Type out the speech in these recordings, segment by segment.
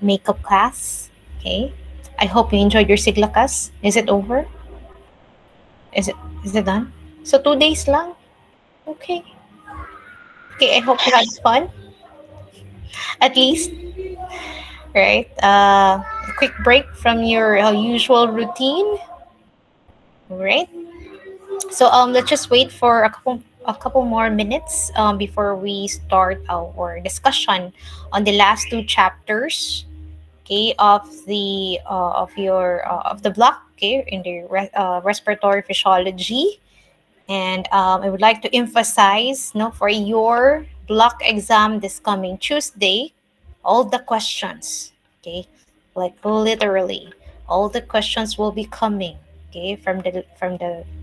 makeup class. Okay. I hope you enjoyed your sigla class. Is it over? Is it done? So 2 days lang? Okay. Okay, I hope you had fun. At least, right? A quick break from your usual routine. Right? So let's just wait for a couple more minutes before we start our discussion on the last two chapters, okay, of the block, okay, in the respiratory physiology. And I would like to emphasize, no, for your block exam this coming Tuesday, all the questions, okay, like literally, all the questions will be coming, okay, from the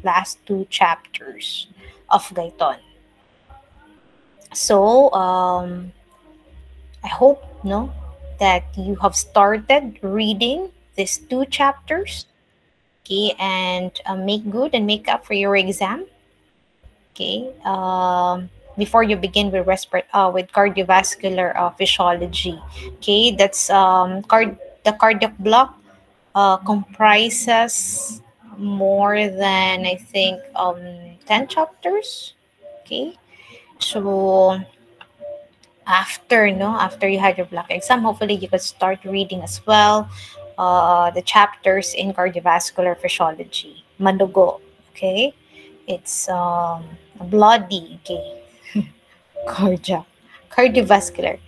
last two chapters of Gaiton. So I hope, no, that you have started reading these two chapters, okay, and make good and make up for your exam. Okay. Before you begin with cardiovascular physiology. Okay, that's the cardiac block comprises more than I think 10 chapters. Okay, so after you had your block exam, hopefully you could start reading as well the chapters in cardiovascular physiology. Madugo. Okay, it's bloody. Okay, cardia, cardiovascular.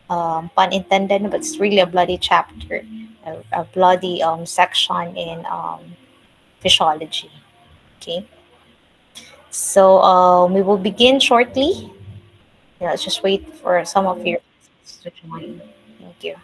Pun intended, but it's really a bloody chapter, a bloody section in physiology. Okay, so we will begin shortly. Yeah, let's just wait for some of your to join. Thank you.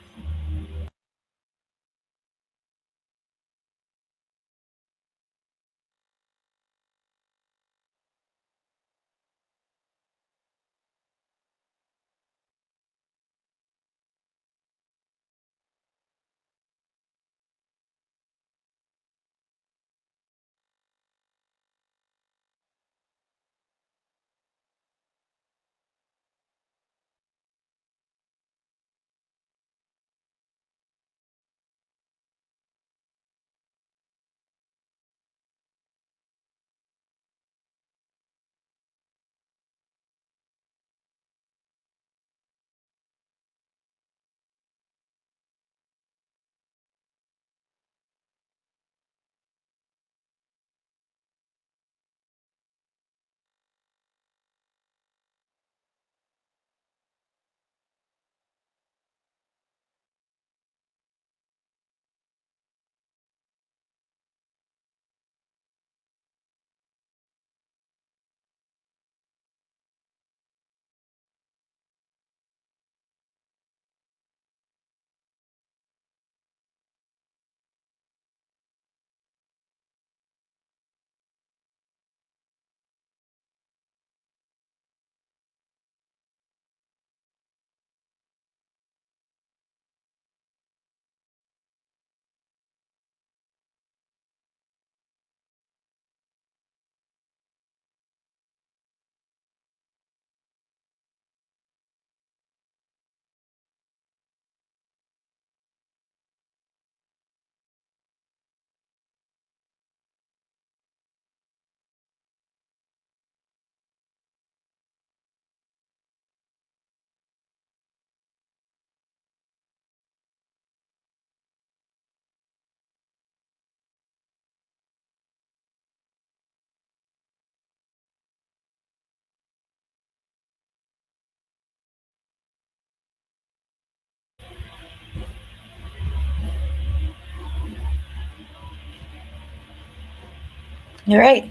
All right.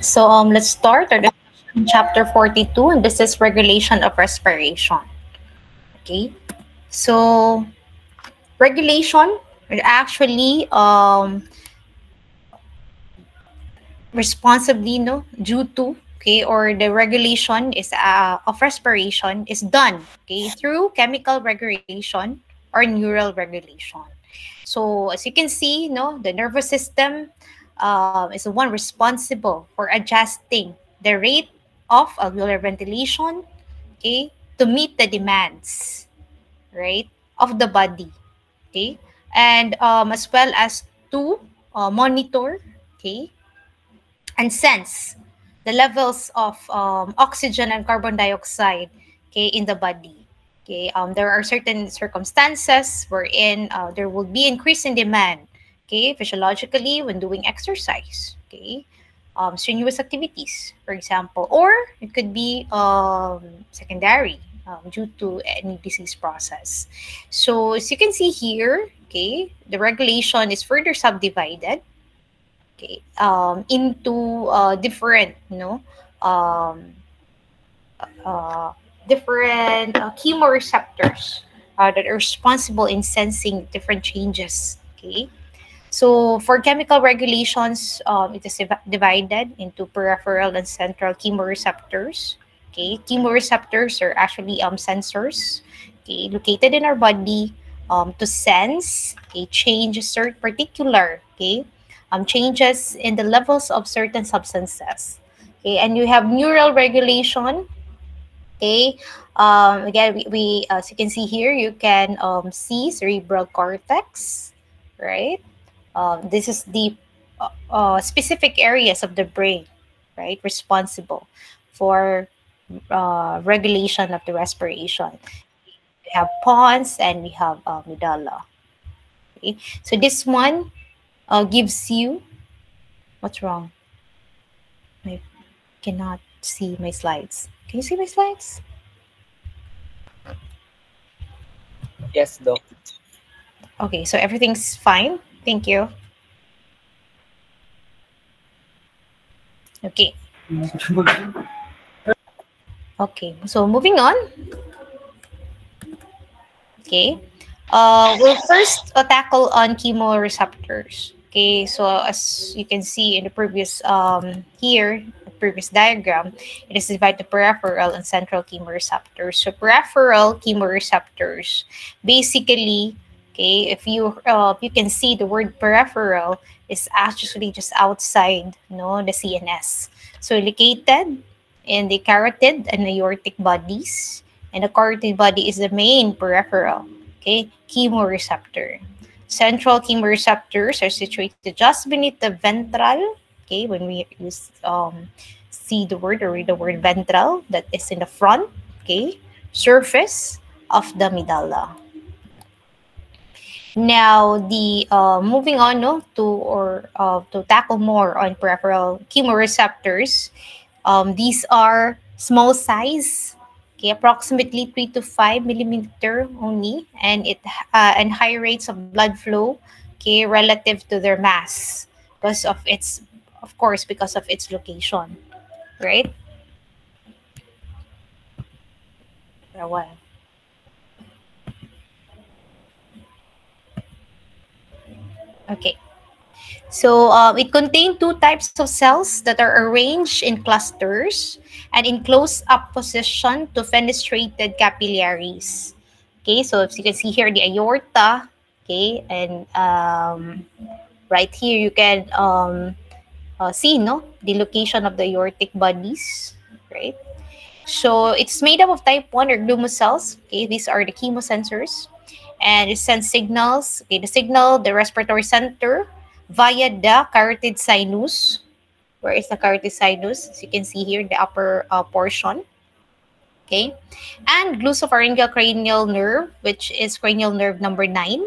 So let's start our discussion, chapter 42, and this is regulation of respiration. Okay. So regulation is actually responsibly, no, due to, okay, or the regulation is of respiration is done, okay, through chemical regulation or neural regulation. So as you can see, no, the nervous system is the one responsible for adjusting the rate of alveolar ventilation, okay, to meet the demands, right, of the body, okay, and as well as to monitor, okay, and sense the levels of oxygen and carbon dioxide, okay, in the body. Okay, there are certain circumstances wherein there will be increase in demand, okay, physiologically when doing exercise, okay, strenuous activities, for example, or it could be secondary due to any disease process. So as you can see here, okay, the regulation is further subdivided, okay, into different, um, uh, different chemoreceptors that are responsible in sensing different changes. Okay, so for chemical regulations, it is divided into peripheral and central chemoreceptors. Okay, chemoreceptors are actually sensors, okay, located in our body to sense, okay, changes, particular, okay, changes in the levels of certain substances. Okay, and you have neural regulation. Okay, again, we as you can see here, you can see cerebral cortex, right? This is the specific areas of the brain, right, responsible for regulation of the respiration. We have pons and we have medulla. Okay, so this one gives you, what's wrong? I cannot see my slides. Can you see my slides? Yes, Doc. Okay, so everything's fine. Thank you. Okay. Okay, so moving on. Okay. We'll first tackle on chemoreceptors. Okay, so as you can see in the previous here, the previous diagram, it is divided to peripheral and central chemoreceptors. So peripheral chemoreceptors, basically, okay, if you can see the word peripheral is actually just outside, the CNS. So located in the carotid and aortic bodies, and the carotid body is the main peripheral, okay, chemoreceptor. Central chemoreceptors are situated just beneath the ventral, okay, when we use see the word or read the word ventral, that is in the front, okay, surface of the medulla. Now, the moving on, to tackle more on peripheral chemoreceptors, these are small size, okay, approximately 3 to 5 millimeter only, and and high rates of blood flow, okay, relative to their mass, because of its, of course, because of its location, right? For a while. Okay. So it contains two types of cells that are arranged in clusters and in close-up position to fenestrated capillaries. Okay, so as you can see here, the aorta, okay, and right here you can see, the location of the aortic bodies, right? So it's made up of type 1 or glumo cells. Okay, these are the chemosensors. And it sends signals, okay, the respiratory center via the carotid sinus. Where is the carotid sinus? As you can see here, the upper portion. Okay, and glossopharyngeal cranial nerve, which is cranial nerve number 9.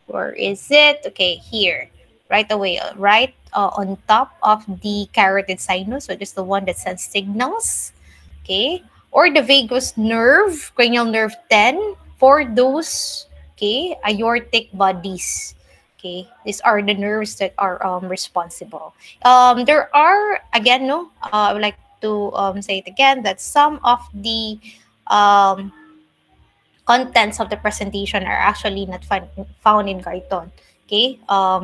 Where is it? Okay, here. Right away, right on top of the carotid sinus. So this is the one that sends signals. Okay, or the vagus nerve, cranial nerve 10, for those, okay, aortic bodies. Okay, these are the nerves that are responsible. There are, again, I would like to say it again, that some of the um, contents of the presentation are actually not found in Gaiton. Okay,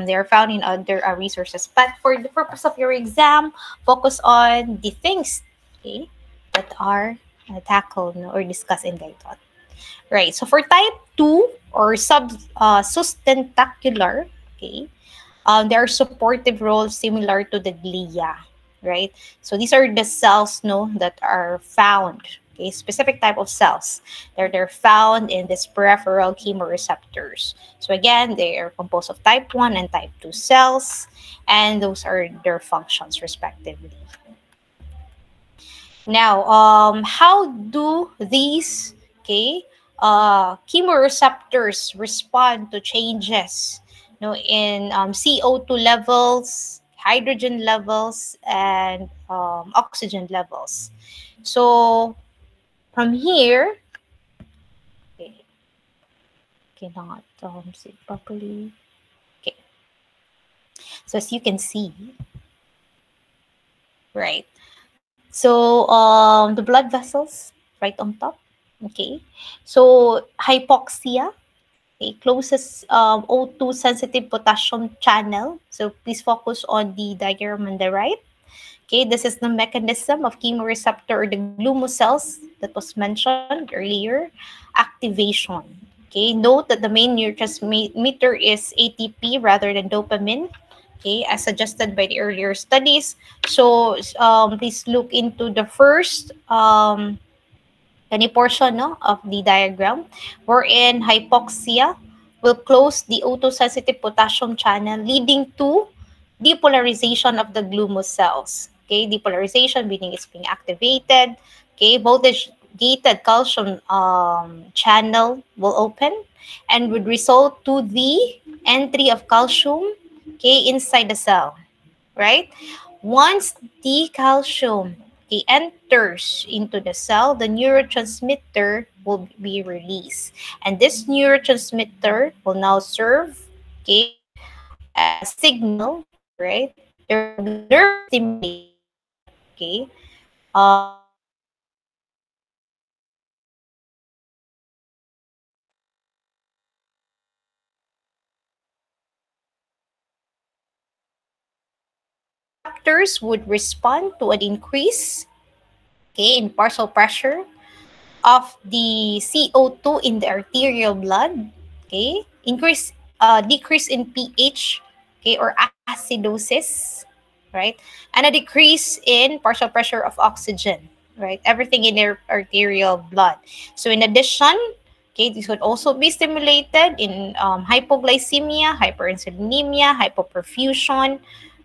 they are found in other resources. But for the purpose of your exam, focus on the things, okay, that are tackled, or discussed in Gaiton. Right. So for type 2 or sustentacular, okay, there are supportive roles similar to the glia, right? So these are the cells, that are found, Okay, specific type of cells. They're found in these peripheral chemoreceptors. So again, they are composed of type 1 and type 2 cells, and those are their functions respectively. Now, how do these chemoreceptors respond to changes, in CO2 levels, hydrogen levels, and oxygen levels? So from here, okay, cannot see it properly. Okay, so as you can see, right? So the blood vessels right on top. Okay, so hypoxia, okay, closest O2 sensitive potassium channel. So please focus on the diagram on the right. Okay, this is the mechanism of chemoreceptor or the glumo cells that was mentioned earlier. Activation. Okay, note that the main neurotransmitter is ATP rather than dopamine. Okay, as suggested by the earlier studies. So please look into the first any portion, of the diagram, wherein hypoxia will close the O2-sensitive potassium channel, leading to depolarization of the glumo cells. Okay, depolarization meaning it's being activated. Okay, voltage-gated calcium channel will open and would result to the entry of calcium, okay, inside the cell, right? Once the calcium, okay, enters into the cell, the neurotransmitter will be released. And this neurotransmitter will now serve, okay, as a signal, right? There will be nerve stimulation, okay, receptors would respond to an increase, okay, in partial pressure of the CO2 in the arterial blood, okay, decrease in pH, okay, or acidosis, right, and a decrease in partial pressure of oxygen, right, everything in their arterial blood. So in addition, okay, this would also be stimulated in hypoglycemia, hyperinsulinemia, hypoperfusion,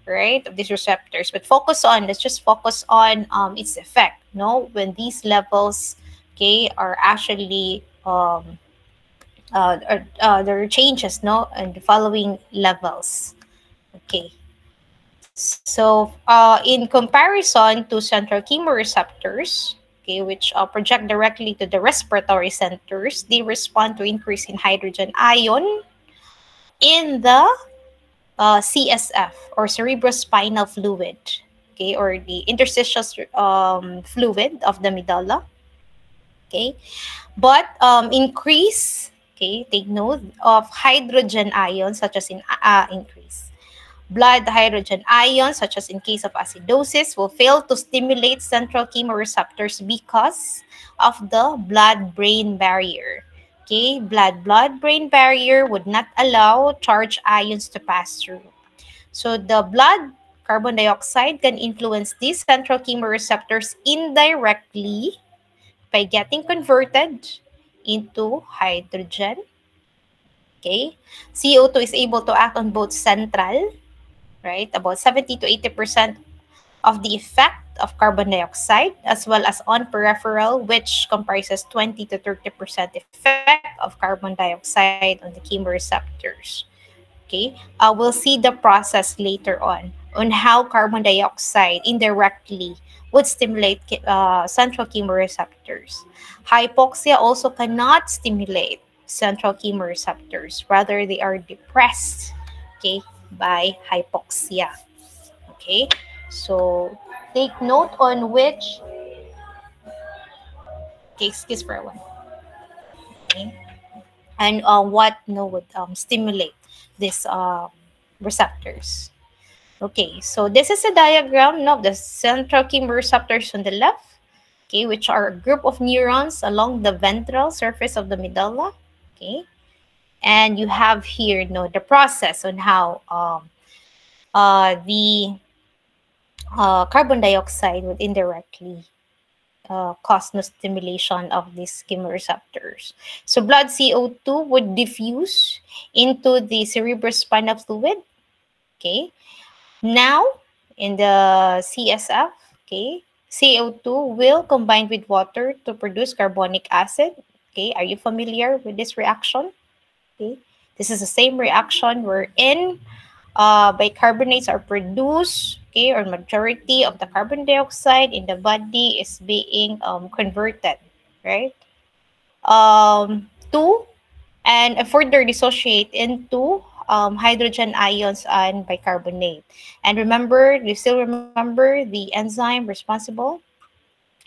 right, of these receptors. But let's just focus on its effect, when these levels, okay, are actually there are changes, in the following levels. Okay, so in comparison to central chemoreceptors, okay, which project directly to the respiratory centers, they respond to increase in hydrogen ion in the CSF, or cerebrospinal fluid, okay, or the interstitial fluid of the medulla. Okay, but increase, okay, take note of hydrogen ions, such as in increase blood hydrogen ions, such as in case of acidosis, will fail to stimulate central chemoreceptors because of the blood-brain barrier. Okay, blood-brain barrier would not allow charged ions to pass through. So the blood carbon dioxide can influence these central chemoreceptors indirectly by getting converted into hydrogen. Okay, CO2 is able to act on both central, right, about 70 to 80% of the effect of carbon dioxide, as well as on peripheral, which comprises 20 to 30% effect of carbon dioxide on the chemoreceptors. Okay, we'll see the process later on how carbon dioxide indirectly would stimulate central chemoreceptors. Hypoxia also cannot stimulate central chemoreceptors. Rather, they are depressed, okay, by hypoxia. Okay, so take note on which, okay, excuse for one. Okay, and what would stimulate these receptors. Okay, so this is a diagram of the central chemoreceptors on the left, okay, which are a group of neurons along the ventral surface of the medulla. Okay, and you have here, the process on how the carbon dioxide would indirectly cause no stimulation of these chemoreceptors. So blood CO2 would diffuse into the cerebrospinal fluid. Okay. Now, in the CSF, okay, CO2 will combine with water to produce carbonic acid. Okay, are you familiar with this reaction? Okay, this is the same reaction wherein bicarbonates are produced, okay, or majority of the carbon dioxide in the body is being converted, right, to and further dissociate into hydrogen ions and bicarbonate. And remember, you still remember the enzyme responsible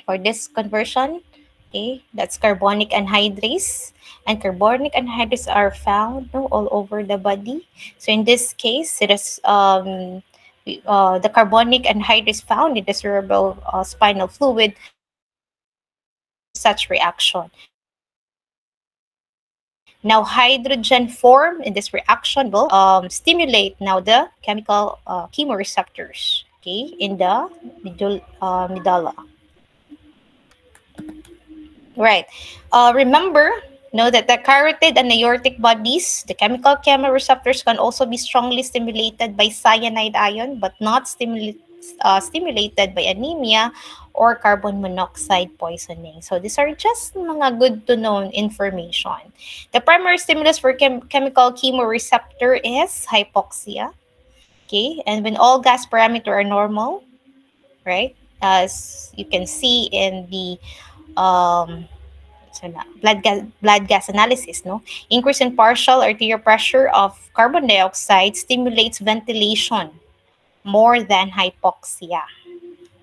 for this conversion? Okay, that's carbonic anhydrase. And carbonic anhydrase are found, no, all over the body. So in this case, it is the carbonic anhydrase found in the cerebral spinal fluid will produce such reaction. Now, hydrogen form in this reaction will stimulate now the chemical chemoreceptors, okay, in the medulla. Right. Remember, know that the carotid and aortic bodies, the chemical chemoreceptors can also be strongly stimulated by cyanide ion, but not stimulated by anemia or carbon monoxide poisoning. So these are just mga good to know information. The primary stimulus for chemical chemoreceptor is hypoxia. Okay, and when all gas parameters are normal, right? As you can see in the blood gas analysis, no? Increase in partial arterial pressure of carbon dioxide stimulates ventilation more than hypoxia.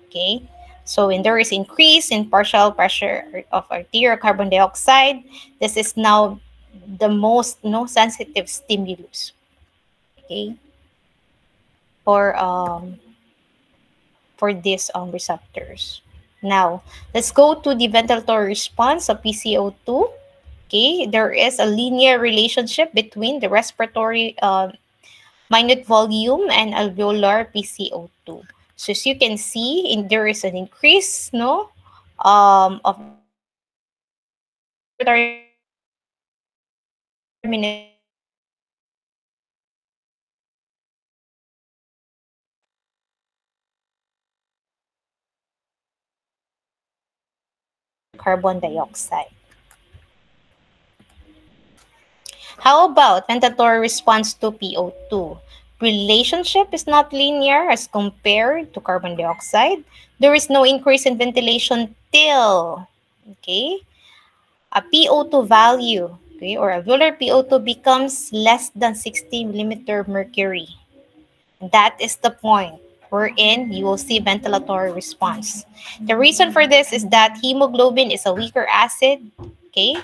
Okay? So when there is increase in partial pressure of arterial carbon dioxide, this is now the most sensitive stimulus. Okay? For these receptors. Now, let's go to the ventilatory response of PCO2. Okay, there is a linear relationship between the respiratory minute volume and alveolar PCO2. So as you can see, there is an increase, of the respiratory minute carbon dioxide. How about ventilatory response to PO2? Relationship is not linear as compared to carbon dioxide. There is no increase in ventilation till, okay, a PO2 value, okay, or alveolar PO2 becomes less than 60 millimeter mercury. That is the point wherein you will see ventilatory response. The reason for this is that hemoglobin is a weaker acid, okay,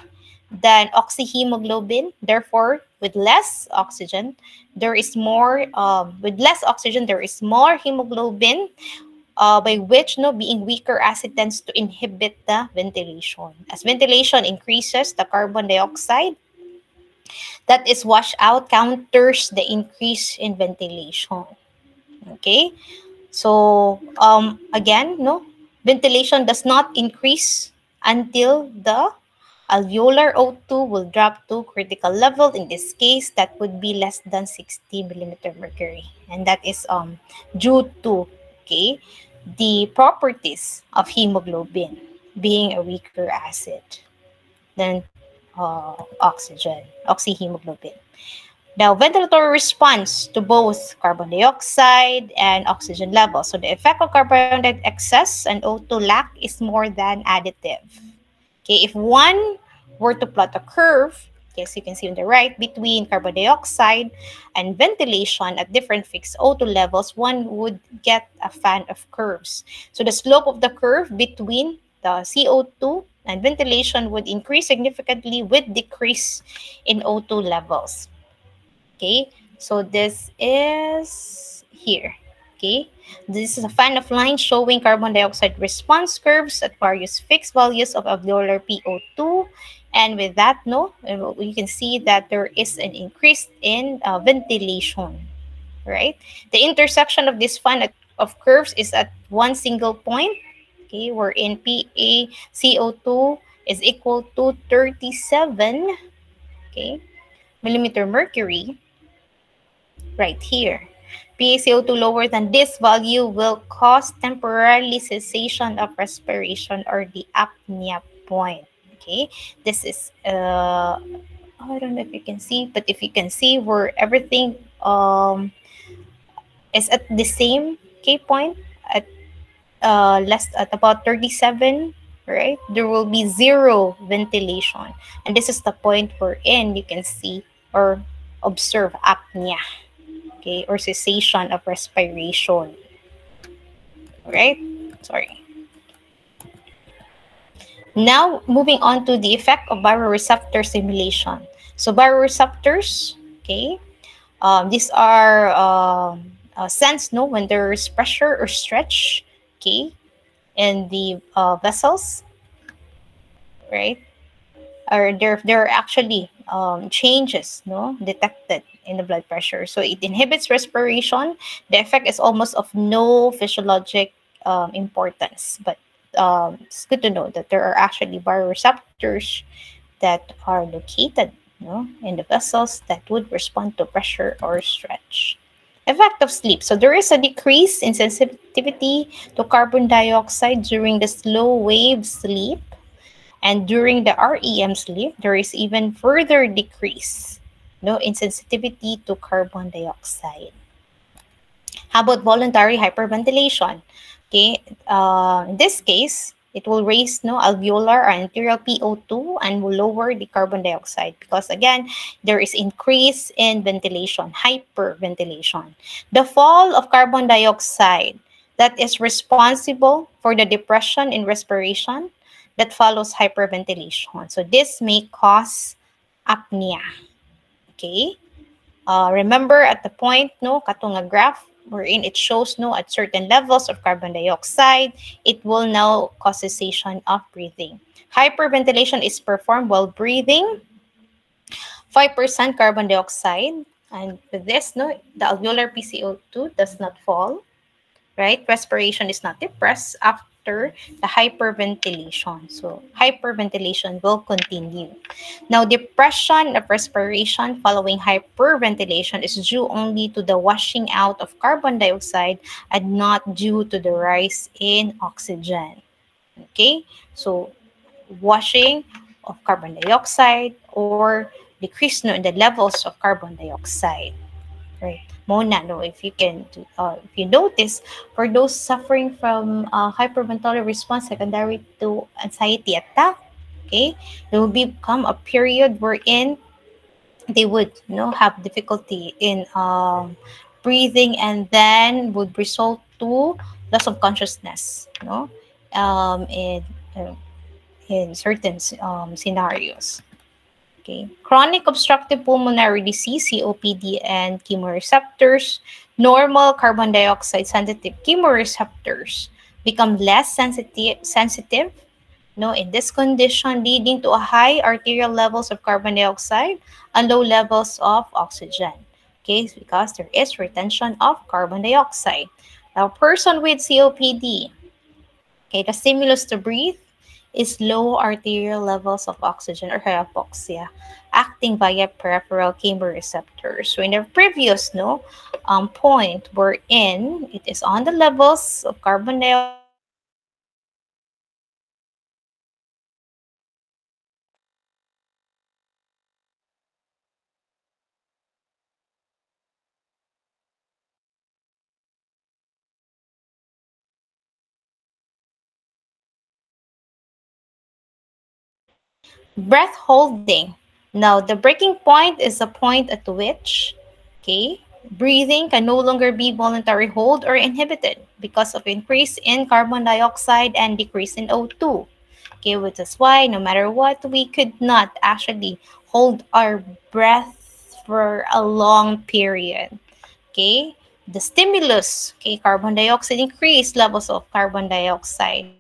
than oxyhemoglobin. Therefore, with less oxygen, there is more. With less oxygen, there is more hemoglobin, by which being weaker acid tends to inhibit the ventilation. As ventilation increases, the carbon dioxide that is washed out counters the increase in ventilation. Okay, so again, ventilation does not increase until the alveolar O2 will drop to critical level. In this case, that would be less than 60 millimeter mercury, and that is due to, okay, the properties of hemoglobin being a weaker acid than oxyhemoglobin. Now, ventilatory response to both carbon dioxide and oxygen levels. So the effect of carbon dioxide excess and O2 lack is more than additive. Okay, if one were to plot a curve, as you can see on the right, between carbon dioxide and ventilation at different fixed O2 levels, one would get a fan of curves. So the slope of the curve between the CO2 and ventilation would increase significantly with decrease in O2 levels. Okay, so this is here. Okay, this is a fan of lines showing carbon dioxide response curves at various fixed values of alveolar PO2. And with that, you can see that there is an increase in ventilation, right? The intersection of this fan of curves is at one single point. okay, wherein PaCO2 is equal to 37, okay, millimeter mercury, right here. PaCO2 lower than this value will cause temporary cessation of respiration or the apnea point. Okay, this is I don't know if you can see, but if you can see where everything is at the same K point at less at about 37, right? There will be zero ventilation, and this is the point wherein you can see or observe apnea, okay, or cessation of respiration, right? Sorry. Now, moving on to the effect of baroreceptor stimulation. So, baroreceptors, okay, these are sense, no, when there's pressure or stretch, okay, in the vessels, right? Or there are actually changes, no, detected in the blood pressure. So it inhibits respiration. The effect is almost of no physiologic importance, but it's good to know that there are actually baroreceptors that are located, in the vessels that would respond to pressure or stretch. Effect of sleep. So there is a decrease in sensitivity to carbon dioxide during the slow wave sleep. And during the REM sleep, there is even further decrease, in sensitivity to carbon dioxide. How about voluntary hyperventilation? Okay, in this case, it will raise alveolar or arterial PO2 and will lower the carbon dioxide because again, there is increase in ventilation, hyperventilation. The fall of carbon dioxide that is responsible for the depression in respiration that follows hyperventilation. So this may cause apnea. Okay? Remember at the point, katong nga graph, wherein it shows at certain levels of carbon dioxide, it will now cause cessation of breathing. Hyperventilation is performed while breathing 5% carbon dioxide. And with this, the alveolar PCO2 does not fall, right? Respiration is not depressed after the hyperventilation. So hyperventilation will continue. Now, depression of respiration following hyperventilation is due only to the washing out of carbon dioxide and not due to the rise in oxygen. Okay? So washing of carbon dioxide or decrease in the levels of carbon dioxide. Right. Mona, no, if you notice, for those suffering from hyperventilatory response secondary to anxiety attack, okay, there will become a period wherein they would, have difficulty in breathing and then would result to loss of consciousness, um, in, uh, in certain scenarios. Okay. Chronic obstructive pulmonary disease, COPD, and chemoreceptors, normal carbon dioxide sensitive chemoreceptors become less sensitive, in this condition, leading to a high arterial levels of carbon dioxide and low levels of oxygen. Okay, because there is retention of carbon dioxide. Now, person with COPD, okay, the stimulus to breathe is low arterial levels of oxygen or hypoxia, acting via peripheral chemoreceptors. So in the previous point, we're in, it is on the levels of carbon dioxide breath holding. Now, the breaking point is a point at which, okay, breathing can no longer be voluntary hold or inhibited because of increase in carbon dioxide and decrease in O2. Okay, which is why no matter what, we could not actually hold our breath for a long period. Okay, the stimulus, okay, carbon dioxide, increased levels of carbon dioxide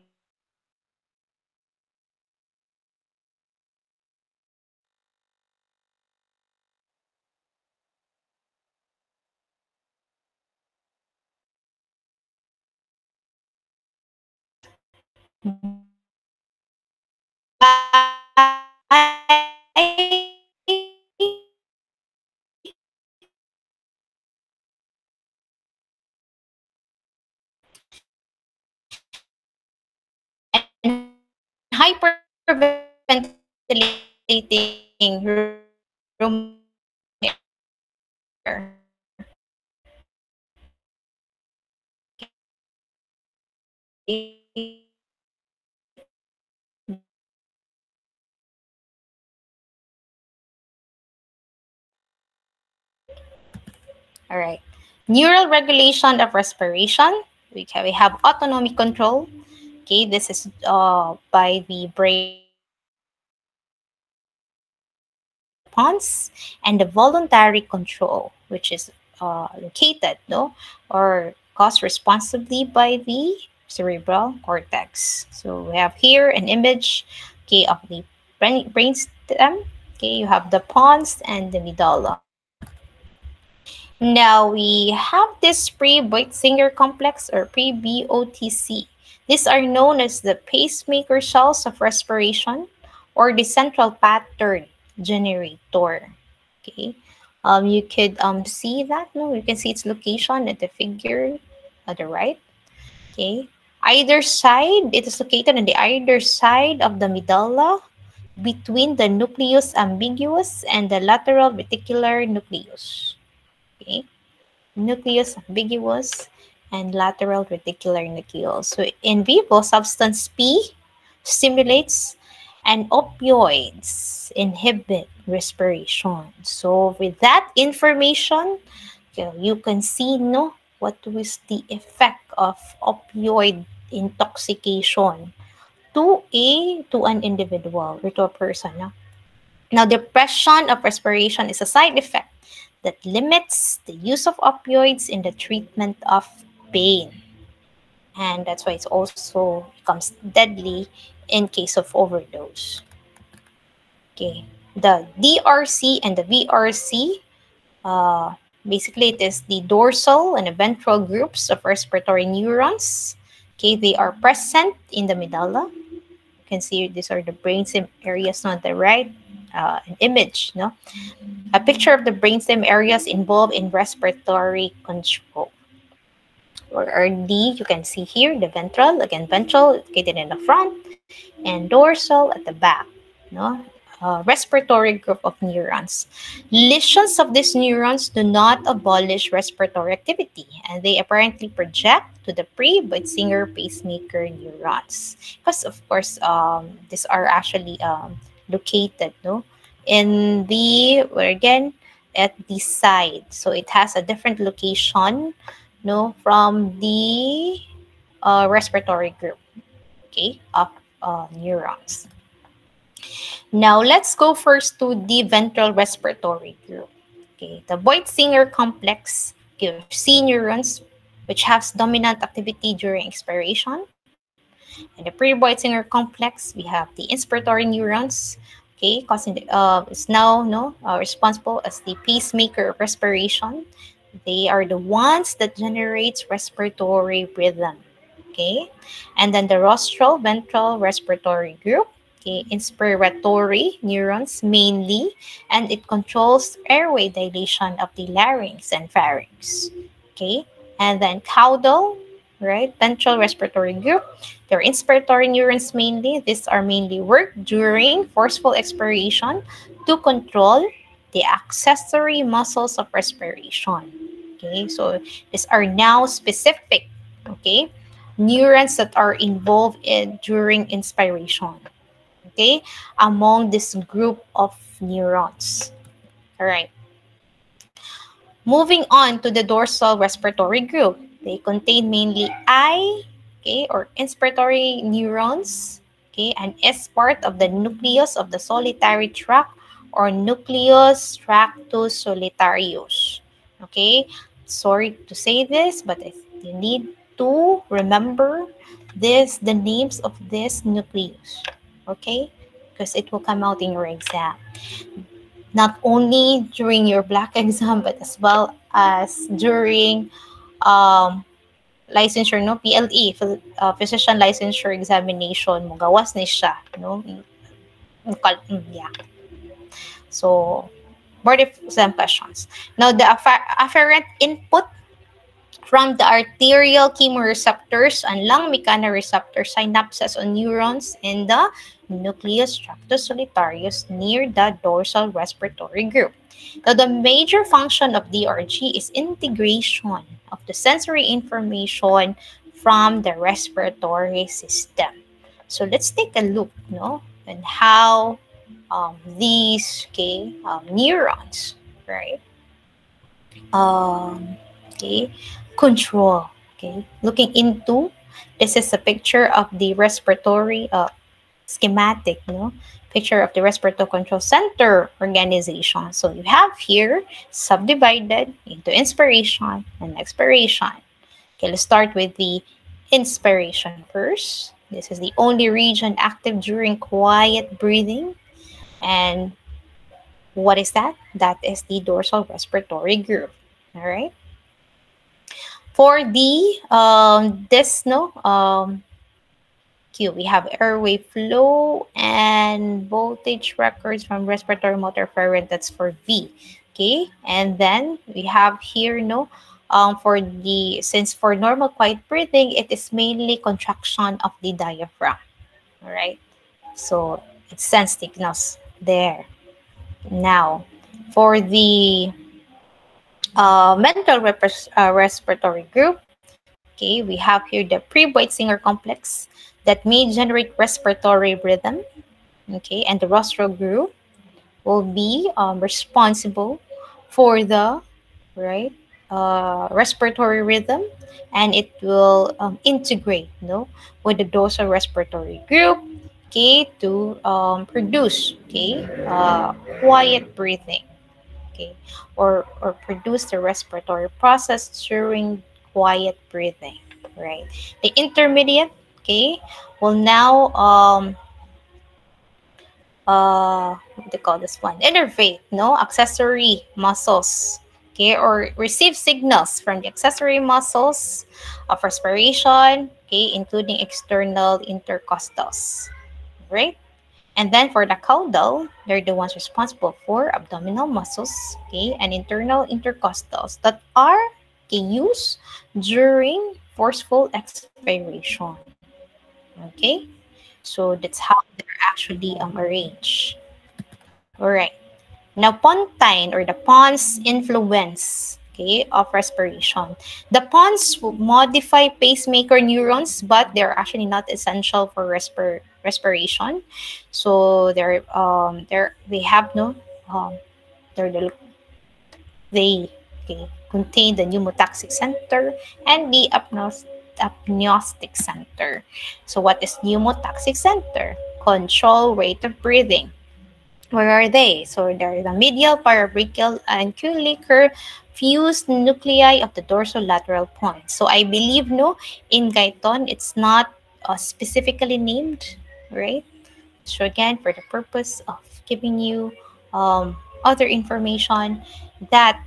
All right. Neural regulation of respiration. We have autonomic control. Okay, this is by the brain response, and the voluntary control, which is located, no, or caused responsibly by the cerebral cortex. So we have here an image, okay, of the brainstem. Okay, you have the pons and the medulla. Now we have this pre-Boitzinger complex or pre-BOTC. These are known as the pacemaker cells of respiration or the central pattern generator. Okay, you could see that. No, you can see its location at the figure at the right. Okay, either side, it is located on the either side of the medulla between the nucleus ambiguous and the lateral reticular nucleus. Okay, nucleus ambiguous and lateral reticular nucleus. So in vivo, substance P stimulates and opioids inhibit respiration. So with that information, you can see no what was the effect of opioid intoxication to an individual or to a person. No? Now, depression of respiration is a side effect that limits the use of opioids in the treatment of pain. And that's why it also becomes deadly in case of overdose. Okay, the DRC and the VRC, basically it is the dorsal and the ventral groups of respiratory neurons. Okay, they are present in the medulla. You can see these are the brainstem areas on the right. An image, no? A picture of the brainstem areas involved in respiratory control. Or D, you can see here the ventral, again ventral located in the front, and dorsal at the back. No, respiratory group of neurons. Lesions of these neurons do not abolish respiratory activity, and they apparently project to the pre-Boitzinger pacemaker neurons. Because of course, these are actually located, no, in the where again at the side. So it has a different location, no, from the respiratory group, okay, of neurons. Now, let's go first to the ventral respiratory group. Okay, the Boitzinger complex gives C neurons, which has dominant activity during expiration. And the pre-Boitzinger complex, we have the inspiratory neurons, okay, causing the, is now responsible as the pacemaker of respiration. They are the ones that generates respiratory rhythm. Okay, and then the rostral ventral respiratory group. Okay, inspiratory neurons mainly, and it controls airway dilation of the larynx and pharynx. Okay, and then caudal, right, ventral respiratory group. They're inspiratory neurons mainly. These are mainly work during forceful expiration to control the accessory muscles of respiration. Okay, so these are now specific, okay, neurons that are involved in during inspiration, okay, among this group of neurons. All right. Moving on to the dorsal respiratory group, they contain mainly I, okay, or inspiratory neurons, okay, and is part of the nucleus of the solitary tract or nucleus tractus solitarius. Okay, sorry to say this, but you need to remember the names of this nucleus, okay, because it will come out in your exam. Not only during your black exam, but as well as during licensure, no, PLE, physician licensure examination mo gawas ni siya, no. Yeah. So board exam questions. Now the afferent input from the arterial chemoreceptors and lung mechanoreceptor synapses on neurons in the nucleus tractus solitarius near the dorsal respiratory group. Now, the major function of DRG is integration of the sensory information from the respiratory system. So let's take a look, no, and how these neurons, right? Control. Okay, looking into, this is a picture of the respiratory schematic, no, picture of the respiratory control center organization. So you have here subdivided into inspiration and expiration. Okay, let's start with the inspiration first. This is the only region active during quiet breathing. And what is that? That is the dorsal respiratory group. All right. For the we have airway flow and voltage records from respiratory motor afferent. That's for V. Okay, and then we have here since for normal quiet breathing, it is mainly contraction of the diaphragm. All right, so it sends signals there. Now, for the mental respiratory group, okay, we have here the pre-Weitzinger complex that may generate respiratory rhythm, okay, and the rostral group will be responsible for the respiratory rhythm, and it will integrate, with the dorsal respiratory group, okay, to produce, quiet breathing, okay, or produce the respiratory process during quiet breathing, right? The intermediate, okay, will now what do you call this one? Innervate, accessory muscles, okay, or receive signals from the accessory muscles of respiration, okay, including external intercostals, right? And then for the caudal, they're the ones responsible for abdominal muscles, okay, and internal intercostals that are used during forceful expiration. Okay, so that's how they're actually arranged. All right. Now, pontine or the Pons influence, okay, of respiration. The Pons modify pacemaker neurons, but they're actually not essential for respiration. So they contain the pneumotaxic center and the apneustic center. So what is pneumotaxic center? Control rate of breathing. Where are they? So they're the medial, parabrachial, and anculi curve fused nuclei of the dorsolateral point. So I believe, in Guyton, it's not specifically named, right? So again, for the purpose of giving you other information that,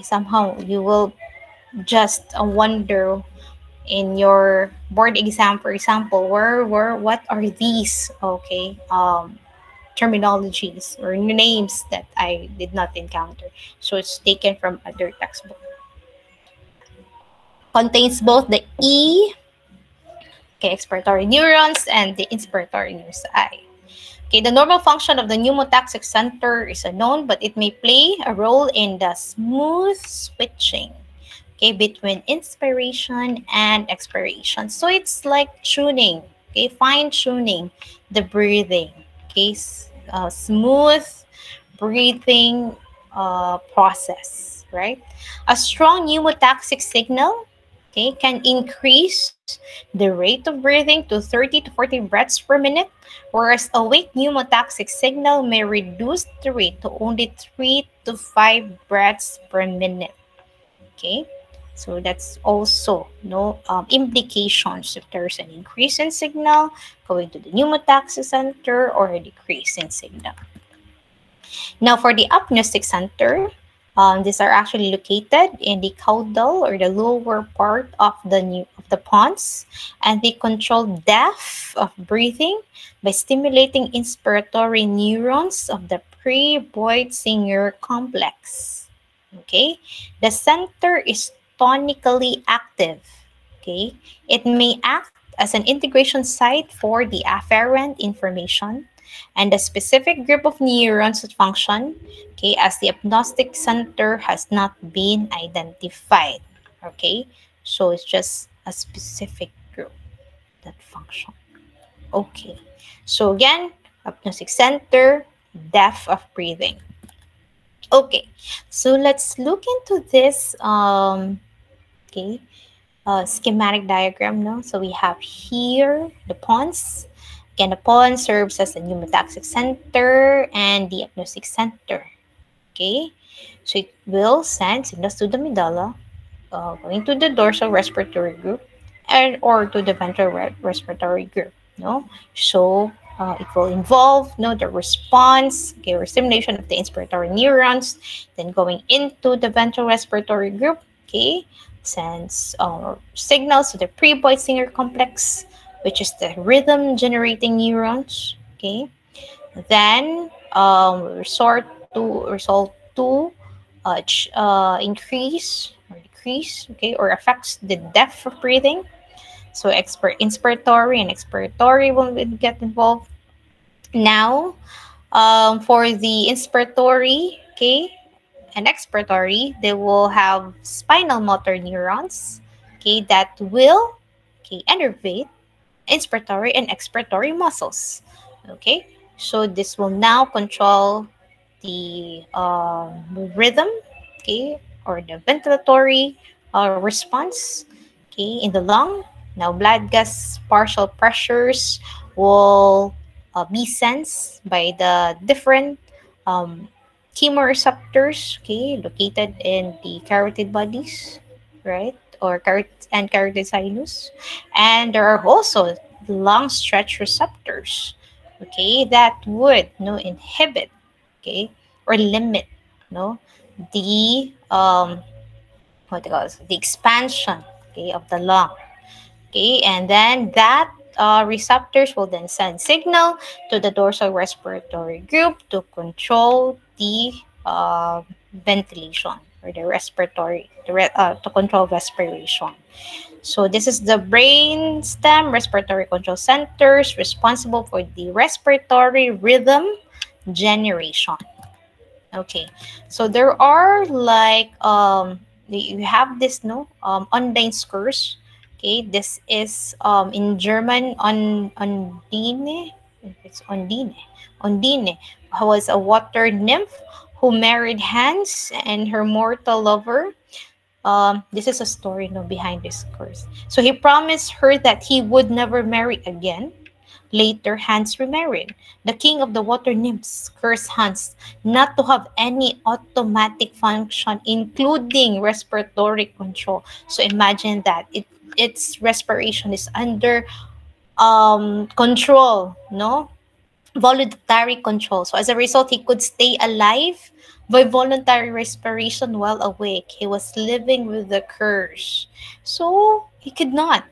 somehow you will just wonder in your board exam, for example, what are these, terminologies or names that I did not encounter. So it's taken from other textbook. Contains both the expiratory neurons and the inspiratory neurons. Okay, the normal function of the pneumotaxic center is unknown, but it may play a role in the smooth switching, between inspiration and expiration. So it's like tuning, fine tuning the breathing, smooth breathing process, right? A strong pneumotaxic signal, can increase the rate of breathing to 30 to 40 breaths per minute, whereas a weak pneumotaxic signal may reduce the rate to only 3 to 5 breaths per minute. Okay, so that's also implications if there's an increase in signal going to the pneumotaxic center or a decrease in signal. Now for the apneustic center, These are actually located in the caudal or the lower part of the pons, and they control depth of breathing by stimulating inspiratory neurons of the pre-Boyd-Singer complex. Okay, the center is tonically active. Okay, it may act as an integration site for the afferent information and the specific group of neurons that function, okay, as the agnostic center has not been identified. Okay, so it's just a specific group that function. Okay, so again, agnostic center, depth of breathing. Okay, so let's look into this okay, schematic diagram. No, so we have here the pons. Again, the pons serves as the pneumothoracic center and the agnostic center. Okay, so it will send signals to the medulla, going to the dorsal respiratory group, and or to the ventral respiratory group. No, so it will involve the response, okay, or stimulation of the inspiratory neurons, then going into the ventral respiratory group. Okay, sends signals to the pre-Boyd-Singer complex, which is the rhythm generating neurons. Okay, then result to increase or decrease, okay, or affects the depth of breathing. So inspiratory and expiratory will get involved. Now, for the inspiratory, okay, and expiratory, they will have spinal motor neurons, okay, that will, okay, innervate inspiratory and expiratory muscles. Okay, so this will now control the rhythm, okay, or the ventilatory response, okay, in the lung. Now, blood gas partial pressures will be sensed by the different chemoreceptors, okay, located in the carotid bodies, right, or carotid sinus, and there are also lung stretch receptors, okay, that would inhibit, okay, or limit the what they call it, the expansion, okay, of the lung. Okay, and then that receptors will then send signal to the dorsal respiratory group to control the ventilation or the respiratory, to control respiration. So this is the brain stem respiratory control centers responsible for the respiratory rhythm generation. Okay, so there are like you have this Ondine's. Okay, this is in German Ondine. It's Ondine was a water nymph who married Hans and her mortal lover. This is a story behind this curse. So he promised her that he would never marry again. Later, Hans remarried. The king of the water nymphs cursed Hans not to have any automatic function, including respiratory control. So imagine that its respiration is under control, voluntary control. So as a result, he could stay alive by voluntary respiration while awake. He was living with the curse. So he could not,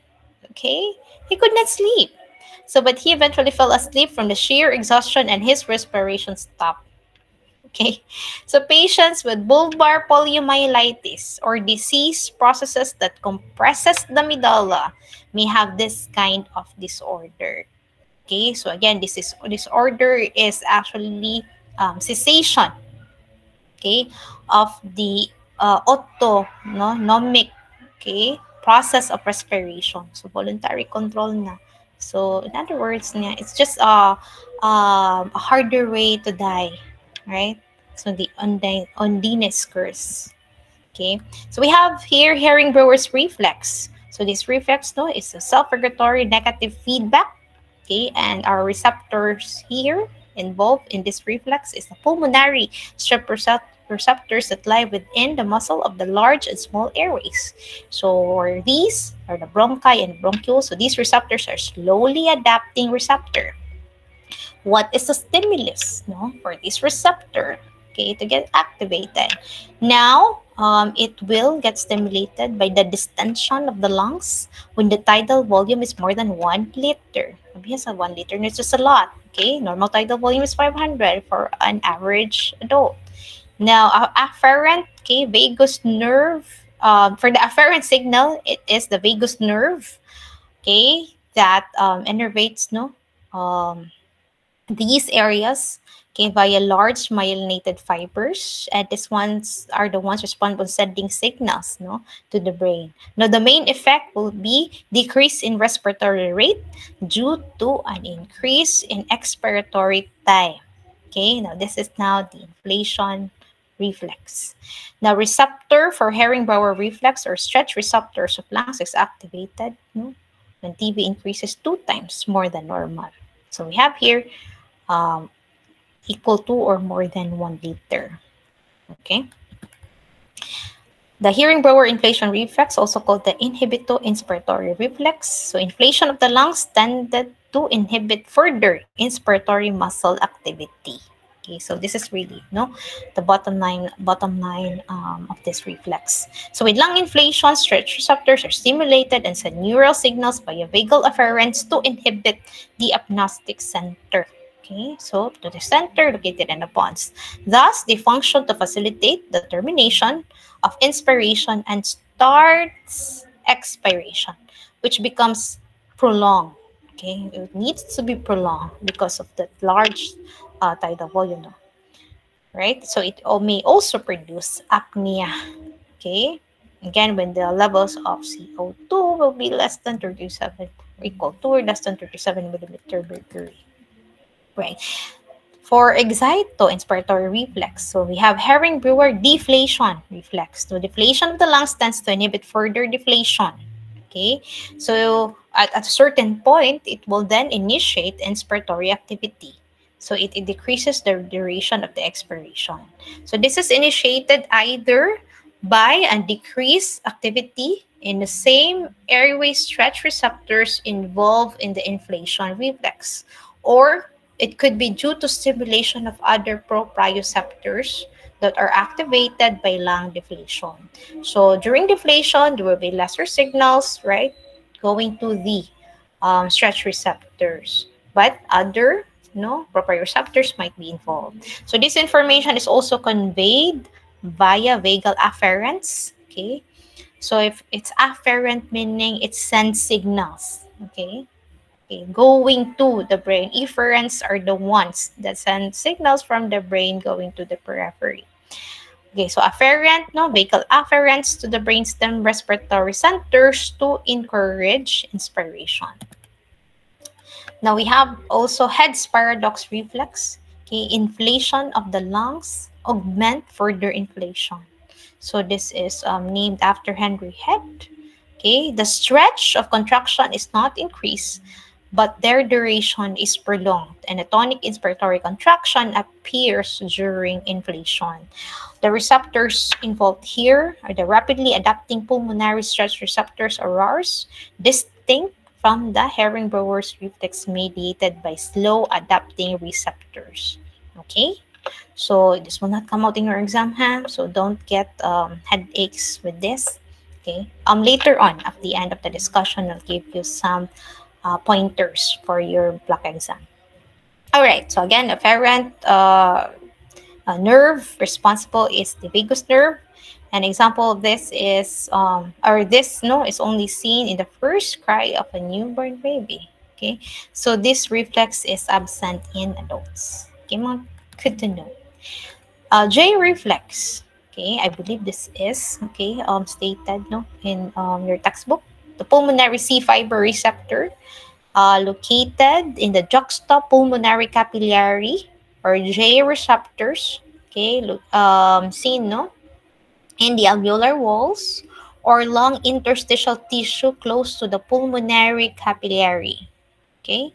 okay? He could not sleep. So, but he eventually fell asleep from the sheer exhaustion and his respiration stopped. Okay, so patients with bulbar poliomyelitis or disease processes that compresses the medulla may have this kind of disorder. Okay, so again, this disorder is actually cessation, okay, of the autonomic, okay, process of respiration. So voluntary control na. So in other words, it's just a harder way to die, right? So the Ondine's curse. Okay, so we have here Herring-Brewer's reflex. So this reflex is a self-regulatory negative feedback. Okay, and our receptors here involved in this reflex is the pulmonary strep receptors that lie within the muscle of the large and small airways. So these are the bronchi and bronchioles. So these receptors are slowly adapting receptor. What is the stimulus for this receptor? okay, to get activated. Now, it will get stimulated by the distension of the lungs when the tidal volume is more than 1 liter. Yes, 1 liter is just a lot. Okay, normal tidal volume is 500 for an average adult. Now, afferent, okay, vagus nerve. For the afferent signal, it is the vagus nerve, okay, that innervates these areas, okay, via large myelinated fibers, and these ones are the ones responsible for sending signals to the brain. Now, the main effect will be decrease in respiratory rate due to an increase in expiratory time. Okay, now this is now the inflation reflex. Now, receptor for Herring-Brauer reflex or stretch receptors of lungs is activated when TB increases 2 times more than normal. So we have here equal to or more than 1 liter. Okay. The Herring-Brauer inflation reflex, also called the inhibito-inspiratory reflex. So inflation of the lungs tended to inhibit further inspiratory muscle activity. Okay, so this is really the bottom line of this reflex. So with lung inflation, stretch receptors are stimulated and send neural signals via vagal afferents to inhibit the apnostic center. Okay, so to the center located in the pons. Thus, they function to facilitate the termination of inspiration and starts expiration, which becomes prolonged. Okay, it needs to be prolonged because of the large tidal volume, right? So it may also produce apnea. Okay, again, when the levels of CO2 will be less than 37, equal to or less than 37 millimeter mercury. Right. For excito-inspiratory reflex, so we have Herring-Brauer deflation reflex. So deflation of the lungs tends to inhibit further deflation. Okay, so at a certain point, it will then initiate inspiratory activity. So it decreases the duration of the expiration. So this is initiated either by a decreased activity in the same airway stretch receptors involved in the inflation reflex, or it could be due to stimulation of other proprioceptors that are activated by lung deflation. So during deflation, there will be lesser signals, right, going to the stretch receptors, but other proprioceptors might be involved. So this information is also conveyed via vagal afferents. Okay, so if it's afferent, meaning it sends signals. Okay, going to the brain. Efferents are the ones that send signals from the brain going to the periphery. Okay, so afferent, vagal afferents to the brainstem respiratory centers to encourage inspiration. Now we have also Head's paradox reflex. Okay, inflation of the lungs augment further inflation. So this is named after Henry Head. Okay, the stretch of contraction is not increased, but their duration is prolonged, and a tonic inspiratory contraction appears during inflation. The receptors involved here are the rapidly adapting pulmonary stretch receptors, or RARs, distinct from the Herring-Brauer's reflex mediated by slow adapting receptors. Okay, so this will not come out in your exam, so don't get headaches with this. Okay, later on at the end of the discussion, I'll give you some pointers for your block exam. All right, so again, afferent nerve responsible is the vagus nerve. An example of this is, is only seen in the first cry of a newborn baby. Okay, so this reflex is absent in adults. Okay, good to know. J reflex. Okay, I believe this is stated in your textbook. The pulmonary C fiber receptor located in the juxtapulmonary capillary, or J receptors. Okay, seen in the alveolar walls or lung interstitial tissue close to the pulmonary capillary. Okay,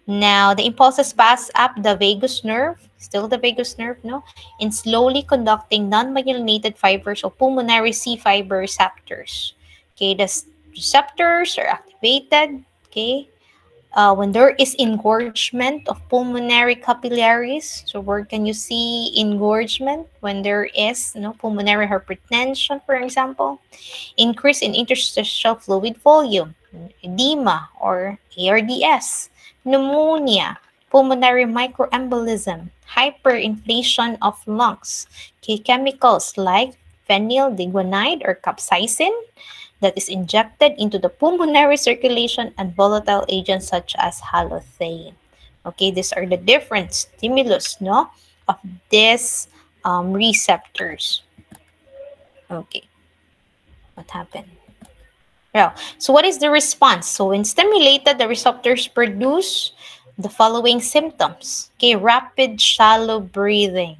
now the impulses pass up the vagus nerve, still the vagus nerve, in slowly conducting non-myelinated fibers of pulmonary C fiber receptors. Okay, the receptors are activated, okay, when there is engorgement of pulmonary capillaries. So where can you see engorgement? When there is pulmonary hypertension, for example. Increase in interstitial fluid volume, edema or ARDS, pneumonia, pulmonary microembolism, hyperinflation of lungs. Okay, chemicals like phenyldigwanide or capsaicin that is injected into the pulmonary circulation, and volatile agents such as halothane. Okay, these are the different stimulus of these receptors. Okay, what happened? Yeah. So what is the response? So when stimulated, the receptors produce the following symptoms. Okay, rapid shallow breathing.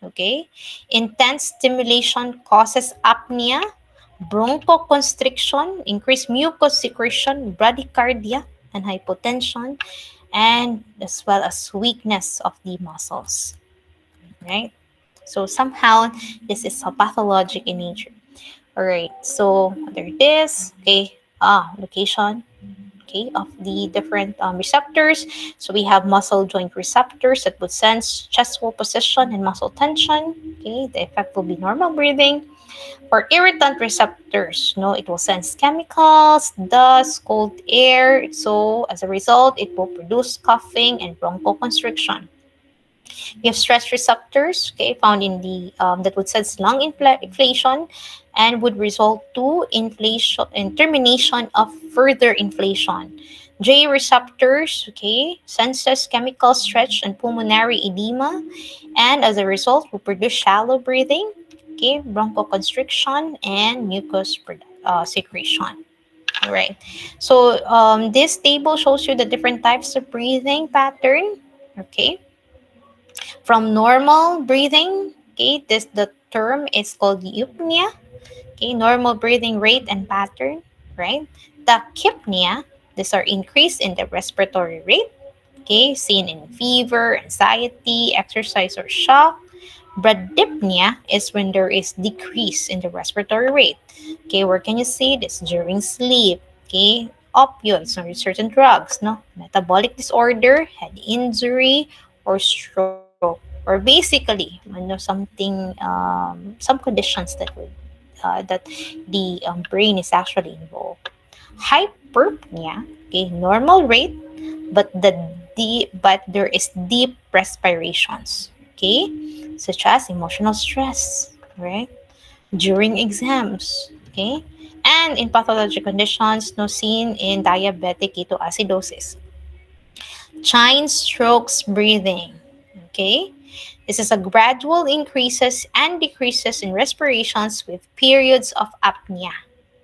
Okay, intense stimulation causes apnea, bronchoconstriction, increased mucus secretion, bradycardia, and hypotension, and as well as weakness of the muscles. Right? So somehow this is a pathologic in nature. All right, so there it is. Okay, location, okay, of the different receptors. So we have muscle joint receptors that would sense chest wall position and muscle tension. Okay, the effect will be normal breathing. For irritant receptors, it will sense chemicals, dust, cold air. So as a result, it will produce coughing and bronchoconstriction. We have stress receptors, okay, found in the that would sense lung inflation and would result to inflation and termination of further inflation. J receptors, okay, senses chemical stretch and pulmonary edema, and as a result will produce shallow breathing, okay, bronchoconstriction and mucus secretion. All right. So this table shows you the different types of breathing pattern. Okay. From normal breathing, okay, the term is called eupnea. Okay, normal breathing rate and pattern, right? Tachypnea, these are increase in the respiratory rate, okay, seen in fever, anxiety, exercise, or shock. Bradypnea is when there is decrease in the respiratory rate. Okay, where can you see this? During sleep, okay, opioids or certain drugs, metabolic disorder, head injury, or stroke, or basically something some conditions that would that the brain is actually involved. Hyperpnea, okay, normal rate, but there is deep respirations, okay, such as emotional stress, right, during exams, okay, and in pathologic conditions seen in diabetic ketoacidosis. Chine-Stokes breathing, okay. This is a gradual increases and decreases in respirations with periods of apnea.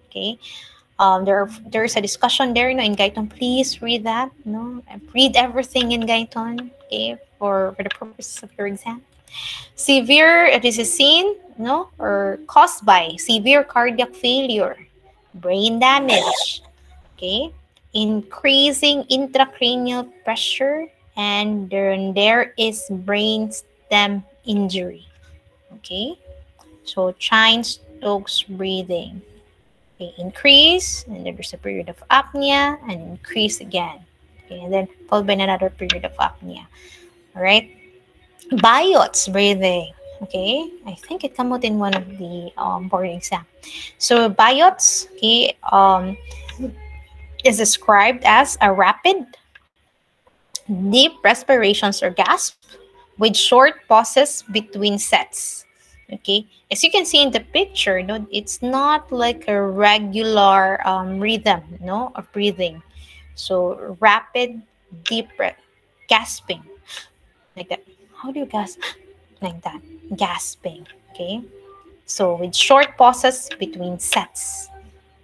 Okay. There's a discussion there in Guyton. Please read that. Read everything in Guyton, okay, for the purposes of your exam. Severe, this is seen, or caused by severe cardiac failure, brain damage, okay, increasing intracranial pressure, and then there is brain stem injury. Okay, so Chine-Stokes breathing. Okay, increase, and then there's a period of apnea, and increase again. Okay, and then followed by another period of apnea. All right, Biot's breathing. Okay, I think it came out in one of the board exam. So Biot's, okay, is described as a rapid, deep respirations or gasp with short pauses between sets. Okay, as you can see in the picture, it's not like a regular rhythm, of breathing. So rapid, deep gasping, like that. How do you gasp? Like that, gasping. Okay, so with short pauses between sets.